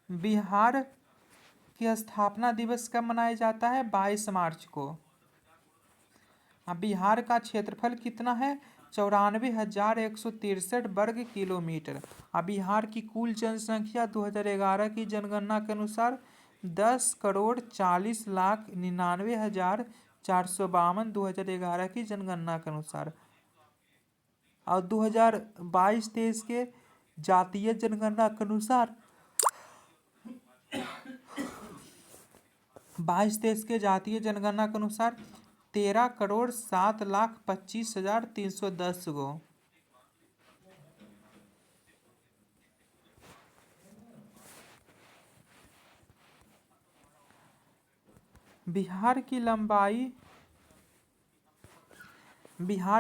बिहार की स्थापना दिवस कब मनाया जाता है? 22 मार्च को। बिहार का क्षेत्रफल कितना है? 94,163 वर्ग किलोमीटर। बिहार की कुल जनसंख्या 2011 की जनगणना के अनुसार 10,40,99,452 2011 की जनगणना के अनुसार। और 2022-23 के जातीय जनगणना के अनुसार 22-23 के जातीय जनगणना के अनुसार 13,07,25,310 गो। बिहार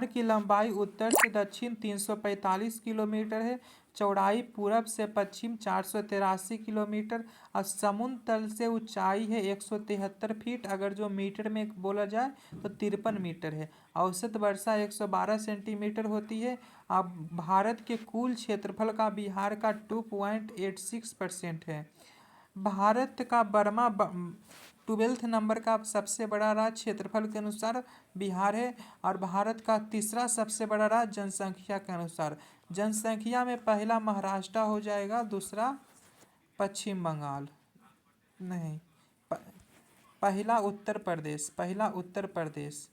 की लंबाई उत्तर से दक्षिण 345 किलोमीटर है। चौड़ाई पूरब से पश्चिम 483 किलोमीटर और समुद्र तल से ऊंचाई है 173 फीट। अगर जो मीटर में बोला जाए तो 53 मीटर है। औसत वर्षा 112 सेंटीमीटर होती है। अब भारत के कुल क्षेत्रफल का बिहार का 2.86% है। भारत का बर्मा 12th नंबर का सबसे बड़ा राज्य क्षेत्रफल के अनुसार बिहार है और भारत का तीसरा सबसे बड़ा राज्य जनसंख्या के अनुसार। जनसंख्या में पहला महाराष्ट्र हो जाएगा, दूसरा पश्चिम बंगाल नहीं, पहला उत्तर प्रदेश,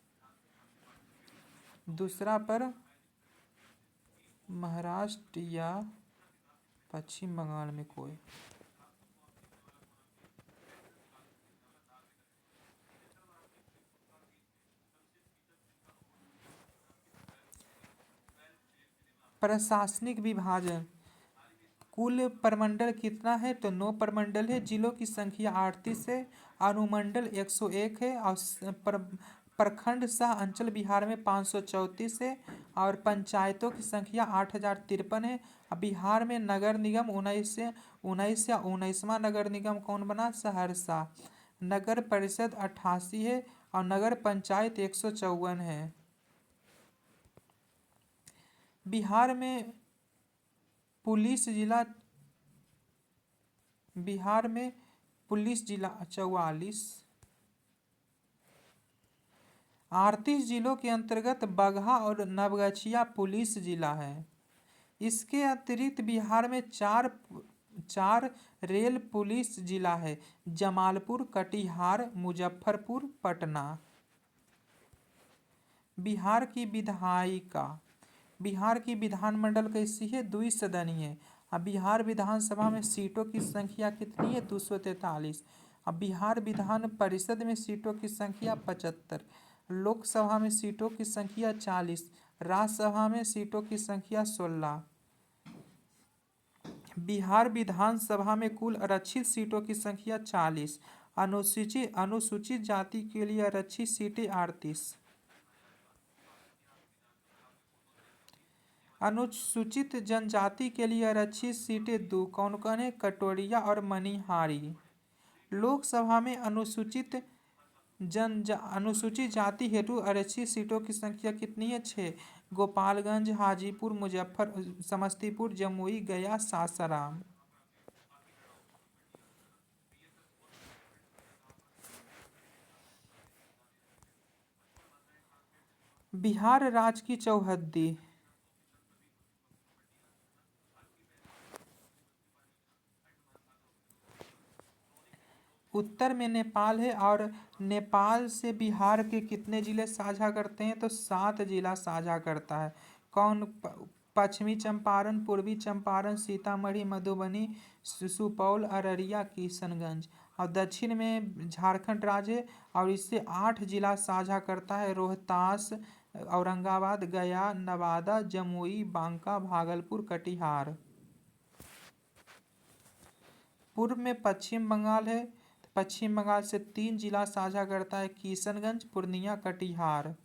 दूसरा पर महाराष्ट्र या पश्चिम बंगाल में कोई। प्रशासनिक विभाजन, कुल प्रमंडल कितना है? तो 9 प्रमंडल है। जिलों की संख्या 38 है। अनुमंडल 101 है और प्रखंड सह अंचल बिहार में 534 है और पंचायतों की संख्या 8,053 है। बिहार में नगर निगम 19वां नगर निगम कौन बना? सहरसा। नगर परिषद 88 है और नगर पंचायत 154 है। बिहार में पुलिस जिला बिहार में पुलिस जिला 44। 38 जिलों के अंतर्गत बगहा और नवगछिया पुलिस जिला है। इसके अतिरिक्त बिहार में चार चार रेल पुलिस जिला है: जमालपुर, कटिहार, मुजफ्फरपुर, पटना। बिहार की विधायिका। बिहार की विधानमंडल कैसी है? द्विसदनीय। अब बिहार विधानसभा में सीटों की संख्या कितनी है? 243। अब बिहार विधान परिषद में सीटों की संख्या 75। लोकसभा में सीटों की संख्या 40। राज्यसभा में सीटों की संख्या 16। बिहार विधानसभा में कुल आरक्षित सीटों की संख्या 40। अनुसूचित जाति के लिए आरक्षित सीटें 38। अनुसूचित जनजाति के लिए आरक्षित सीटें 2। कौन कौन है? कटोरिया और मनिहारी। लोकसभा में अनुसूचित जाति हेतु आरक्षित सीटों की संख्या कितनी है? 6। गोपालगंज, हाजीपुर, समस्तीपुर, जमुई, गया, सासाराम। बिहार राज्य की चौहद्दी। उत्तर में नेपाल है और नेपाल से बिहार के कितने जिले साझा करते हैं? तो 7 जिला साझा करता है। कौन? पश्चिमी चंपारण, पूर्वी चंपारण, सीतामढ़ी, मधुबनी, सुपौल, अररिया, किशनगंज। और दक्षिण में झारखंड राज्य है और इससे 8 जिला साझा करता है: रोहतास, औरंगाबाद, गया, नवादा, जमुई, बांका, भागलपुर, कटिहार। पूर्व में पश्चिम बंगाल है। पश्चिम बंगाल से 3 जिला साझा करता है: किशनगंज, पूर्णिया, कटिहार।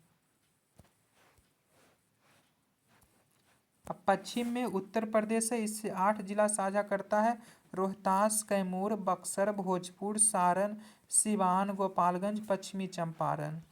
अब पश्चिम में उत्तर प्रदेश है, इससे 8 जिला साझा करता है: रोहतास, कैमूर, बक्सर, भोजपुर, सारण, सिवान, गोपालगंज, पश्चिमी चंपारण।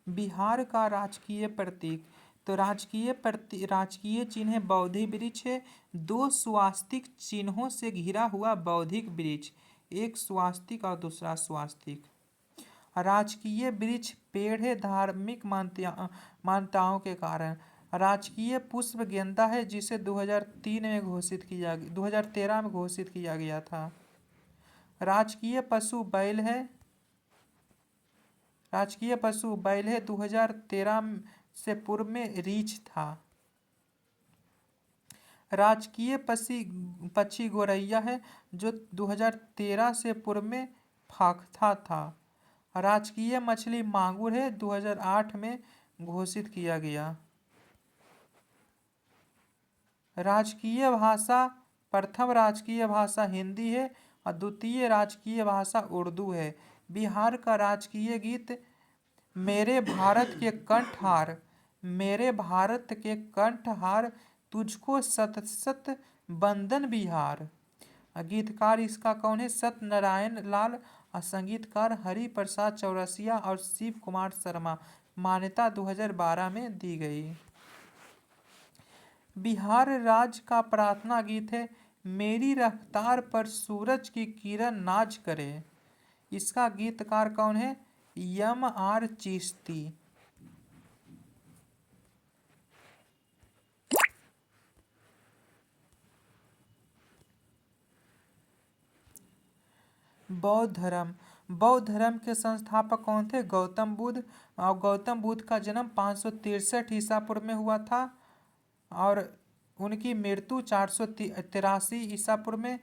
बिहार का राजकीय प्रतीक। तो राजकीय चिन्ह है बौद्धि वृक्ष है। 2 स्वास्तिक चिन्हों से घिरा हुआ बौद्धिक वृक्ष, एक स्वास्तिक और दूसरा स्वास्तिक। राजकीय वृक्ष पेड़ है धार्मिक मान्यताओं के कारण। राजकीय पुष्प गेंदा है जिसे 2013 में घोषित किया गया था। राजकीय पशु बैल है। राजकीय पशु बैल है। 2013 से पूर्व में रीछ था। राजकीय पक्षी गोरैया है जो 2013 से पूर्व में फाख्ता था। राजकीय मछली मांगुर है, 2008 में घोषित किया गया। राजकीय भाषा प्रथम राजकीय भाषा हिंदी है और द्वितीय राजकीय भाषा उर्दू है। बिहार का राजकीय गीत मेरे भारत के कंठहार, मेरे भारत के कंठहार, तुझको सत सत बंदन बिहार। गीतकार इसका कौन है? सत्यनारायण लाल। और संगीतकार हरि प्रसाद चौरसिया और शिव कुमार शर्मा। मान्यता 2012 में दी गई। बिहार राज्य का प्रार्थना गीत है मेरी रफ्तार पर सूरज की किरण नाच करे। इसका गीतकार कौन है? M.R. चिश्ती। बौद्ध धर्म। बौद्ध धर्म के संस्थापक कौन थे? गौतम बुद्ध। और गौतम बुद्ध का जन्म 563 ईसा पूर्व में हुआ था और उनकी मृत्यु 483 ईसा पूर्व में।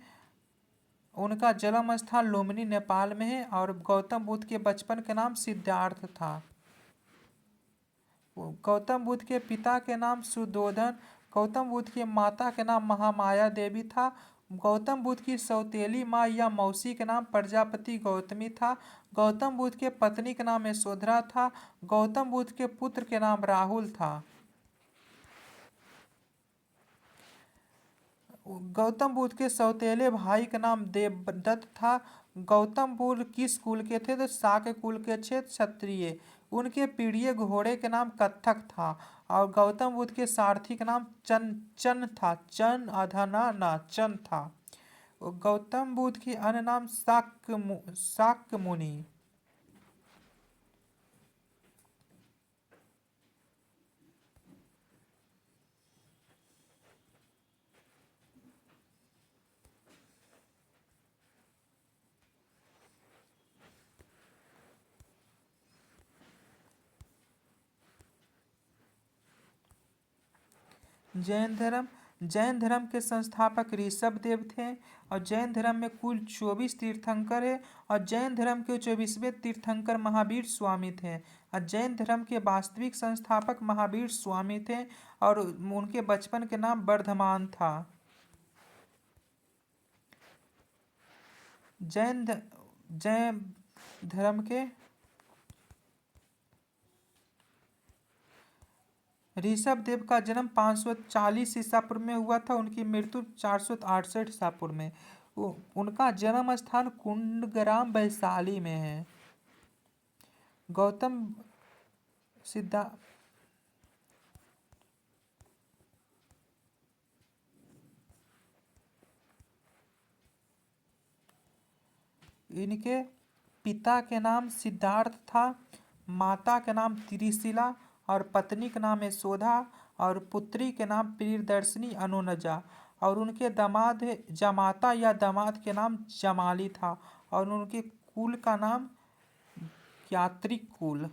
उनका जन्म स्थान लुम्बिनी नेपाल में है और गौतम बुद्ध के बचपन का नाम सिद्धार्थ था। गौतम बुद्ध के पिता के नाम सुद्धोधन। गौतम बुद्ध की माता के नाम महामाया देवी था। गौतम बुद्ध की सौतेली माँ या मौसी का नाम प्रजापति गौतमी था। गौतम बुद्ध के पत्नी का नाम यशोधरा था। गौतम बुद्ध के पुत्र के नाम राहुल था। गौतम बुद्ध के सौतेले भाई का नाम देवदत्त था। गौतम बुद्ध किस कुल के थे? तो शाक्य कुल के थे, क्षत्रिय। उनके पीढ़िए घोड़े के नाम कत्थक था। और गौतम बुद्ध के सारथी का नाम चन था। चन अधना ना चन था। गौतम बुद्ध के अन्य नाम शाक्य मुनि। जैन धर्म के संस्थापक ऋषभ देव थे। और जैन धर्म में कुल 24 तीर्थंकर है। और जैन धर्म के 24वें तीर्थंकर महावीर स्वामी थे। और जैन धर्म के वास्तविक संस्थापक महावीर स्वामी थे। और उनके बचपन के नाम वर्धमान था। जैन धर्म के ऋषभ देव का जन्म 540 ईसा पूर्व में हुआ था। उनकी मृत्यु 468 ईसा पूर्व में। उनका जन्म स्थान कुंडग्राम वैशाली में है। गौतम सिद्धा इनके पिता के नाम सिद्धार्थ था। माता के नाम त्रिशिला और पत्नी के नाम यशोधा और पुत्री के नाम प्रियदर्शनी अनुनजा। और उनके दामाद जमाता या दामाद के नाम जमाली था। और उनके कुल का नाम यात्रिक कुल।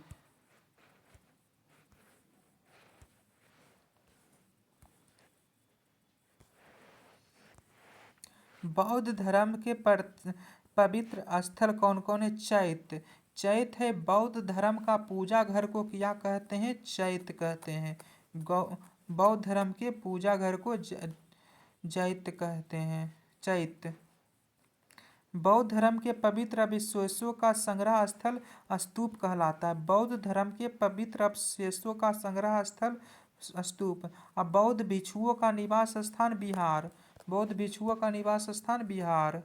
बौद्ध धर्म के पवित्र स्थल कौन कौन है? चैत्य है बौद्ध धर्म का पूजा घर को क्या कहते हैं? चैत्य कहते हैं। बौद्ध धर्म के पूजा घर को चैत्य कहते हैं। चैत्य। बौद्ध धर्म के पवित्र अवशेषों का संग्रह स्थल स्तूप कहलाता है। बौद्ध धर्म के पवित्र अवशेषों का संग्रह स्थल स्तूप। अब बौद्ध भिक्षुओं का निवास स्थान बिहार। बौद्ध भिक्षुओं का निवास स्थान बिहार।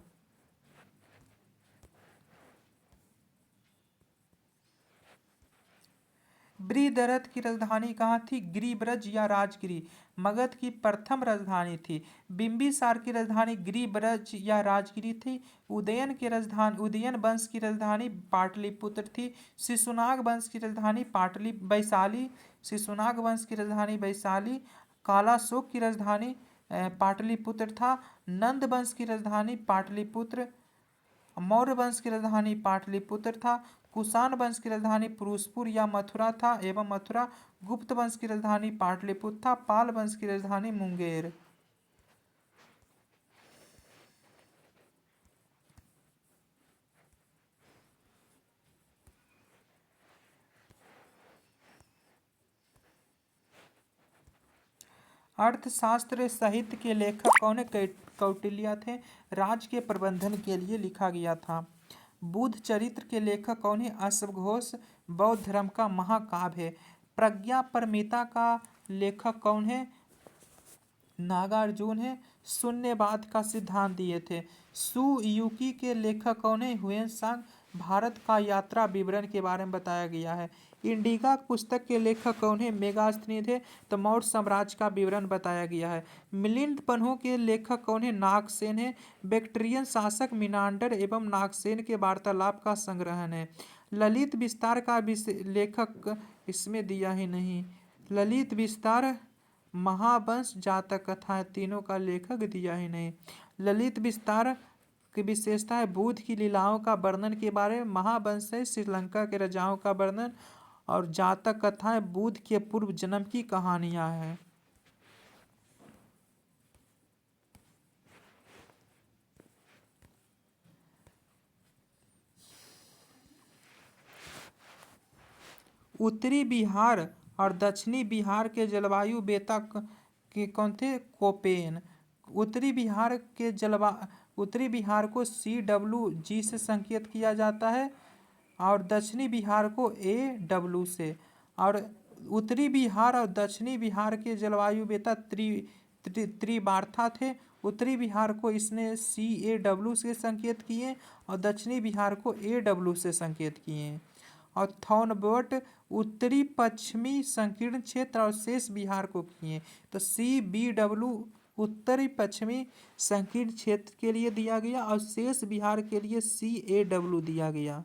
ब्रिदरथ की राजधानी कहाँ थी? गिरिब्रज या राजगिरी। मगध की प्रथम राजधानी थी। बिंबिसार की राजधानी गिरिब्रज या राजगिरी थी। उदयन वंश की राजधानी पाटलिपुत्र थी। शिशुनाग वंश की राजधानी वैशाली। शिशुनाग वंश की राजधानी वैशाली। कालाशोक की राजधानी पाटलिपुत्र था। नंद वंश की राजधानी पाटलिपुत्र। मौर्य वंश की राजधानी पाटलिपुत्र था। कुषाण वंश की राजधानी पुरुषपुर या मथुरा था एवं मथुरा। गुप्त वंश की राजधानी पाटलिपुत्र था। पाल वंश की राजधानी मुंगेर। अर्थशास्त्र साहित्य के लेखक कौन है? कौटिल्य थे। राज के प्रबंधन के लिए लिखा गया था। बुद्ध चरित्र के लेखक कौन है? अश्वघोष। बौद्ध धर्म का महाकाव्य है। प्रज्ञा परमिता का लेखक कौन है? नागार्जुन है। शून्यवाद का सिद्धांत दिए थे। सुयुकी के लेखक कौन है? ह्वेन-सांग। भारत का यात्रा विवरण के बारे में बताया गया है। इंडिका पुस्तक के लेखक कौन है? मेगास्थनीज है। तो मौर्य साम्राज्य का विवरण बताया गया है। मिलिंद पन्हों के लेखक कौन है? नागसेन है। बैक्ट्रियन शासक मिनांडर एवं नागसेन के वार्तालाप का संग्रहण है। ललित विस्तार का लेखक इसमें दिया ही नहीं। ललित विस्तार महावंश जातक कथा तीनों का लेखक दिया ही नहीं। ललित विस्तार की विशेषता है बुद्ध की लीलाओं का वर्णन के बारे में। महावंश है श्रीलंका के राजाओं का वर्णन। और जातक कथाएं बुद्ध के पूर्व जन्म की कहानियां हैं। उत्तरी बिहार और दक्षिणी बिहार के जलवायु बेता के कौन थे? कोपेन। उत्तरी बिहार को CWG से संकेत किया जाता है और दक्षिणी बिहार को AW से। और उत्तरी बिहार और दक्षिणी बिहार के जलवायु वेता त्रिवार्ता थे। उत्तरी बिहार को इसने CAW से संकेत किए और दक्षिणी बिहार को AW से संकेत किए। और थॉनबर्ट उत्तरी पश्चिमी संकीर्ण क्षेत्र और शेष बिहार को किए। तो CBW उत्तरी पश्चिमी संकीर्ण क्षेत्र के लिए दिया गया और शेष बिहार के लिए CAW दिया गया।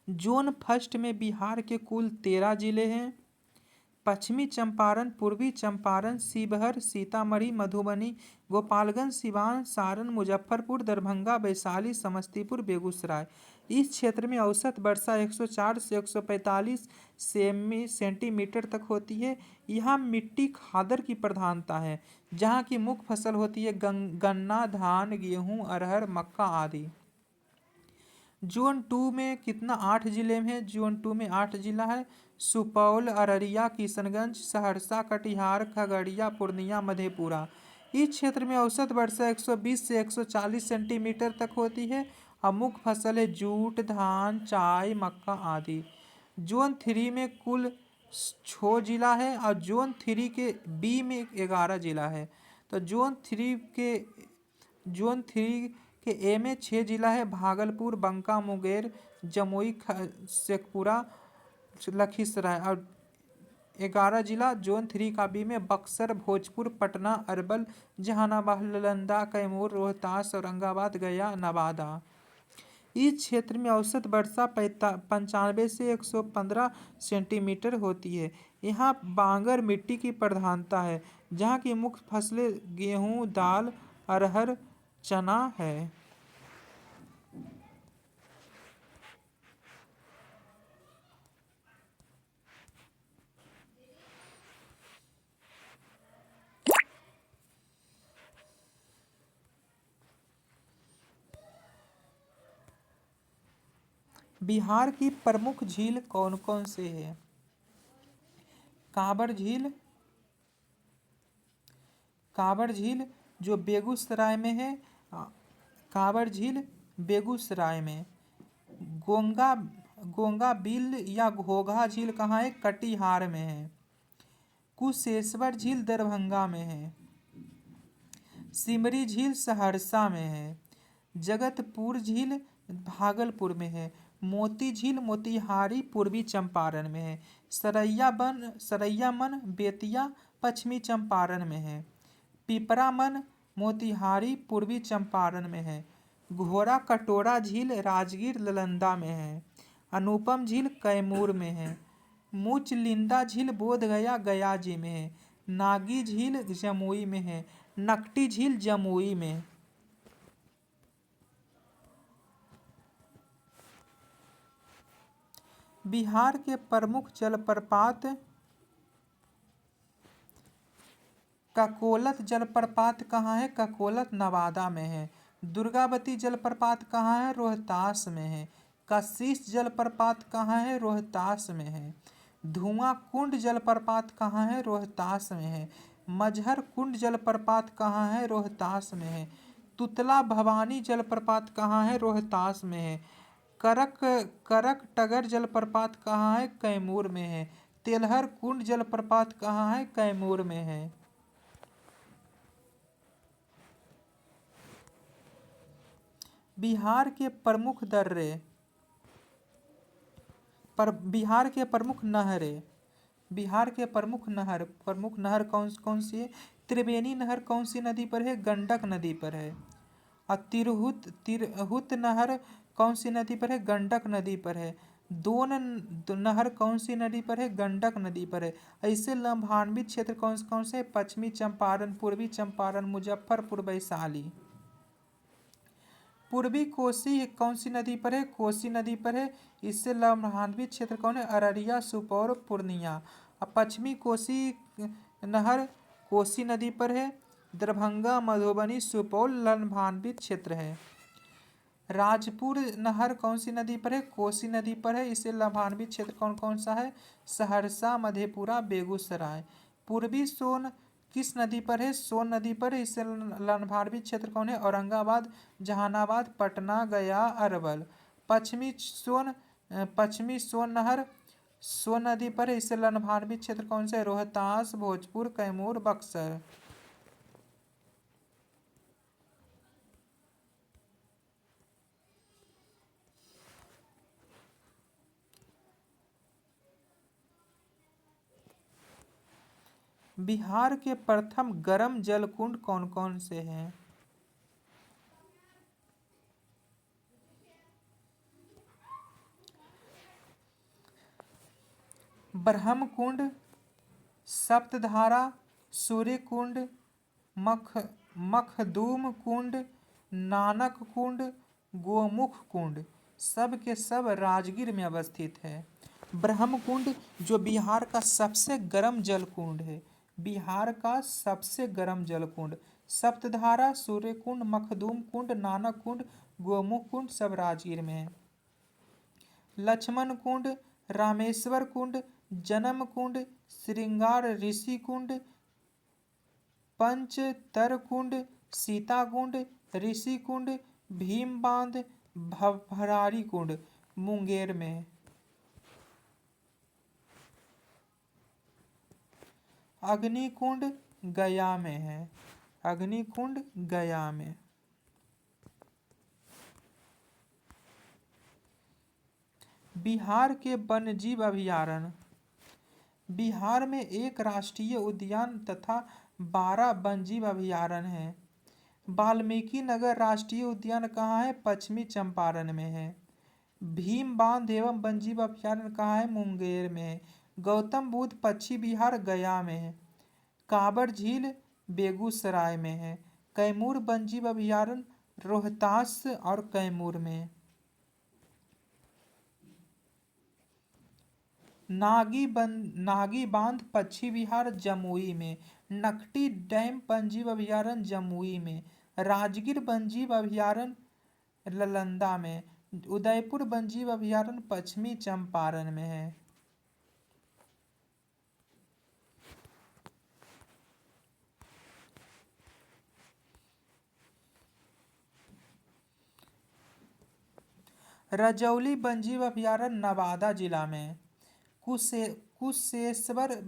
जोन फर्स्ट में बिहार के कुल 13 जिले हैं। पश्चिमी चंपारण, पूर्वी चंपारण, शिवहर, सीतामढ़ी, मधुबनी, गोपालगंज, सिवान, सारण, मुजफ्फरपुर, दरभंगा, वैशाली, समस्तीपुर, बेगूसराय। इस क्षेत्र में औसत वर्षा 104 से 145 सेंटीमीटर तक होती है। यहाँ मिट्टी खादर की प्रधानता है। जहाँ की मुख्य फसल होती है गन्ना, धान, गेहूँ, अरहर, मक्का आदि। जोन 2 में कितना 8 जिले हैं। जोन 2 में 8 जिला है। सुपौल, अररिया, किशनगंज, सहरसा, कटिहार, खगड़िया, पूर्णिया, मधेपुरा। इस क्षेत्र में औसत वर्षा 120 से 140 सेंटीमीटर तक होती है और मुख्य फसल है जूट, धान, चाय, मक्का आदि। जोन 3 में कुल 6 जिला है और जोन 3 के बी में 11 जिला है। तो जोन 3 के ए में 6 जिला है। भागलपुर, बंका, मुंगेर, जमुई, शेखपुरा, लखीसराय। और 11 जिला जोन 3 का बी में बक्सर, भोजपुर, पटना, अरवल, जहानाबाद, नालंदा, कैमूर, रोहतास, औरंगाबाद, गया, नवादा। इस क्षेत्र में औसत वर्षा 95 से 115 सेंटीमीटर होती है। यहाँ बांगर मिट्टी की प्रधानता है। जहाँ की मुख्य फसलें गेहूँ, दाल, अरहर, चना है। बिहार की प्रमुख झील कौन कौन से है। कांवर झील जो बेगूसराय में है। कांवर झील बेगूसराय में। गोंगा बिल या घोघा झील कहाँ है। कटिहार में है। कुशेश्वर झील दरभंगा में है। सिमरी झील सहरसा में है। जगतपुर झील भागलपुर में है। मोती झील मोतिहारी पूर्वी चंपारण में है। सरैयामन बेतिया पश्चिमी चंपारण में है। पिपरामन मोतिहारी पूर्वी चंपारण में है। घोड़ा कटोरा झील राजगीर नालंदा में है। अनुपम झील कैमूर में है। मुचलिंदा झील बोधगया गया जी में है। नागी झील जमुई में है। नकटी झील जमुई में। बिहार के प्रमुख जलप्रपात। ककोलत जलप्रपात कहाँ है। ककोलत नवादा में है। दुर्गावती जलप्रपात कहाँ है। रोहतास में है। कशिश जलप्रपात कहाँ है। रोहतास में है। धुआं कुंड जलप्रपात कहाँ है। रोहतास में है। मजहर कुंड जलप्रपात कहाँ है। रोहतास में है। तुतला भवानी जलप्रपात कहाँ है। रोहतास में है। करक टगर जलप्रपात कहाँ है। कैमूर में है। तेलहर कुंड जलप्रपात कहाँ है। कैमूर में है। बिहार के प्रमुख दर्रे बिहार के प्रमुख नहरें। बिहार के प्रमुख नहर कौन कौन सी है। त्रिवेणी नहर कौन सी नदी पर है। गंडक नदी पर है। और तिरहुत नहर कौन सी नदी पर है। गंडक नदी पर है। दोन नहर कौन सी नदी पर है। गंडक नदी पर है। ऐसे लाभान्वित क्षेत्र कौन कौन से। पश्चिमी चंपारण, पूर्वी चंपारण, मुजफ्फरपुर, वैशाली। पूर्वी कोसी कौन सी नदी पर है। कोसी नदी पर है। इससे लाभान्वित क्षेत्र कौन है। अररिया, सुपौल, पूर्णिया। और पश्चिमी कोसी नहर कोसी नदी पर है। दरभंगा, मधुबनी, सुपौल लाभान्वित क्षेत्र है। राजपुर नहर कौन सी नदी पर है? कोसी नदी पर है। इसे लाभान्वित क्षेत्र कौन कौन सा है? सहरसा, मधेपुरा, बेगूसराय। पूर्वी सोन किस नदी पर है? सोन नदी पर है। इससे लाभान्वित क्षेत्र कौन है? औरंगाबाद, जहानाबाद, पटना, गया, अरवल। पश्चिमी सोन नहर सोन नदी पर है। इससे लाभान्वित क्षेत्र कौन से है? रोहतास, भोजपुर, कैमूर, बक्सर। बिहार के प्रथम गर्म जल कुंड कौन कौन से हैं? ब्रह्म कुंड, सप्तधारा, सूर्य कुंड, मख मखदूम कुंड, नानक कुंड, गोमुख कुंड। सब के सब राजगीर में अवस्थित है। ब्रह्म कुंड जो बिहार का सबसे गर्म जल कुंड है, बिहार का सबसे गर्म जल कुंड। सप्तधारा, सूर्य कुंड, मखदूम कुंड, नानक कुंड, गोमुख कुंड सब राजगीर में है। लक्ष्मण कुंड, रामेश्वर कुंड, जन्म कुंड, श्रृंगार ऋषि कुंड, पंचतर कुंड, सीता कुंड, ऋषि कुंड, भीम बांध, भरारी कुंड मुंगेर में है। अग्निकुंड गया में है। अग्निकुंड गया में। बिहार के वन्यजीव अभयारण्य। बिहार में एक राष्ट्रीय उद्यान तथा 12 वन्यजीव अभयारण्य हैं। वाल्मीकि नगर राष्ट्रीय उद्यान कहाँ है? पश्चिमी चंपारण में है। भीम बांध एवं वन्यजीव अभयारण्य कहाँ है? मुंगेर में है। गौतम बुद्ध पश्चिमी बिहार गया में है। काबर झील बेगूसराय में है। कैमूर वन्यजीव अभयारण्य रोहतास और कैमूर में है। नागी बांध पश्चिमी बिहार जमुई में। नकटी डैम वन्यजीव अभयारण्य जमुई में। राजगीर वन्यजीव अभयारण्य नालंदा में। उदयपुर वन्यजीव अभयारण्य पश्चिमी चंपारण में है। रजौली वन्यजीव अभयारण्य नवादा जिला में। कुशेश्वर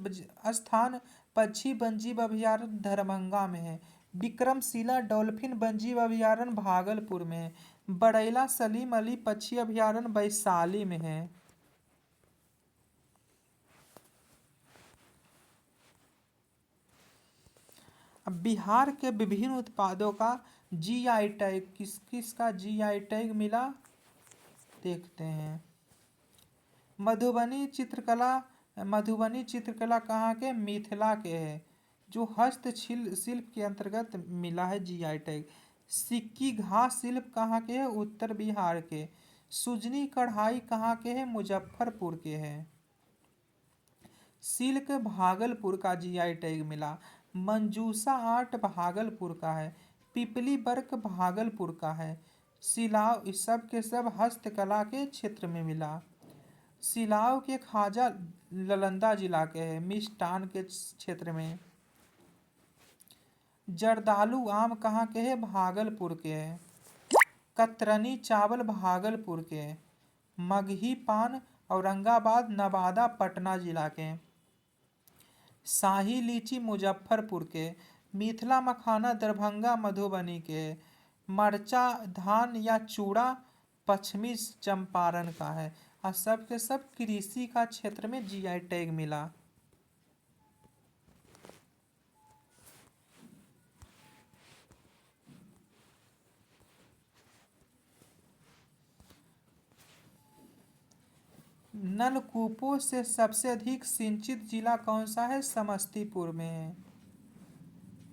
स्थान पक्षी वन्यजीव अभयारण्य दरभंगा में है। विक्रमशिला डॉल्फिन वन्यजीव अभयारण्य भागलपुर में है। बड़ैला सलीम अली पक्षी अभयारण्य वैशाली में है। अब बिहार के विभिन्न उत्पादों का जीआई टैग किस किस का जीआई टैग मिला देखते हैं। मधुबनी चित्रकला कहाँ के? मिथिला के है, जो शिल्प के अंतर्गत मिला है जीआई टैग। सिक्की घास शिल्प कहाँ के है? उत्तर बिहार के। सुजनी कढ़ाई कहाँ के है? मुजफ्फरपुर के है। सिल्क भागलपुर का जीआई टैग मिला। मंजूसा आर्ट भागलपुर का है। पिपली वर्क भागलपुर का है। सिलाव सब के सब हस्तकला के क्षेत्र में मिला। सिलाव के खाजा नालंदा जिला के है, मिष्टान के क्षेत्र में। जर्दालू आम कहाँ के है? भागलपुर के है। कतरनी चावल भागलपुर के है। मगही पान औरंगाबाद, नवादा, पटना जिला के। शाही लीची मुजफ्फरपुर के। मिथिला मखाना दरभंगा, मधुबनी के। मरचा धान या चूड़ा पश्चिमी चंपारण का है। और सब के सब कृषि का क्षेत्र में जीआई टैग मिला। नलकूपों से सबसे अधिक सिंचित जिला कौन सा है? समस्तीपुर में है।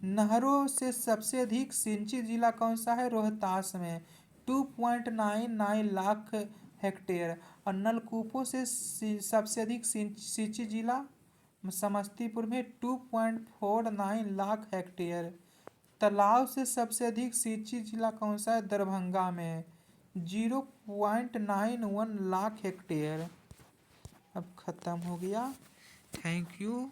नहरों से सबसे अधिक सिंचित जिला कौन सा है? रोहतास में। 2.99 लाख हेक्टेयर। और नलकूपों से सबसे अधिक सिंचित जिला समस्तीपुर में 2.49 लाख हेक्टेयर। तालाब से सबसे अधिक सिंचित जिला कौन सा है? दरभंगा में 0.91 लाख हेक्टेयर। अब खत्म हो गया। Thank you.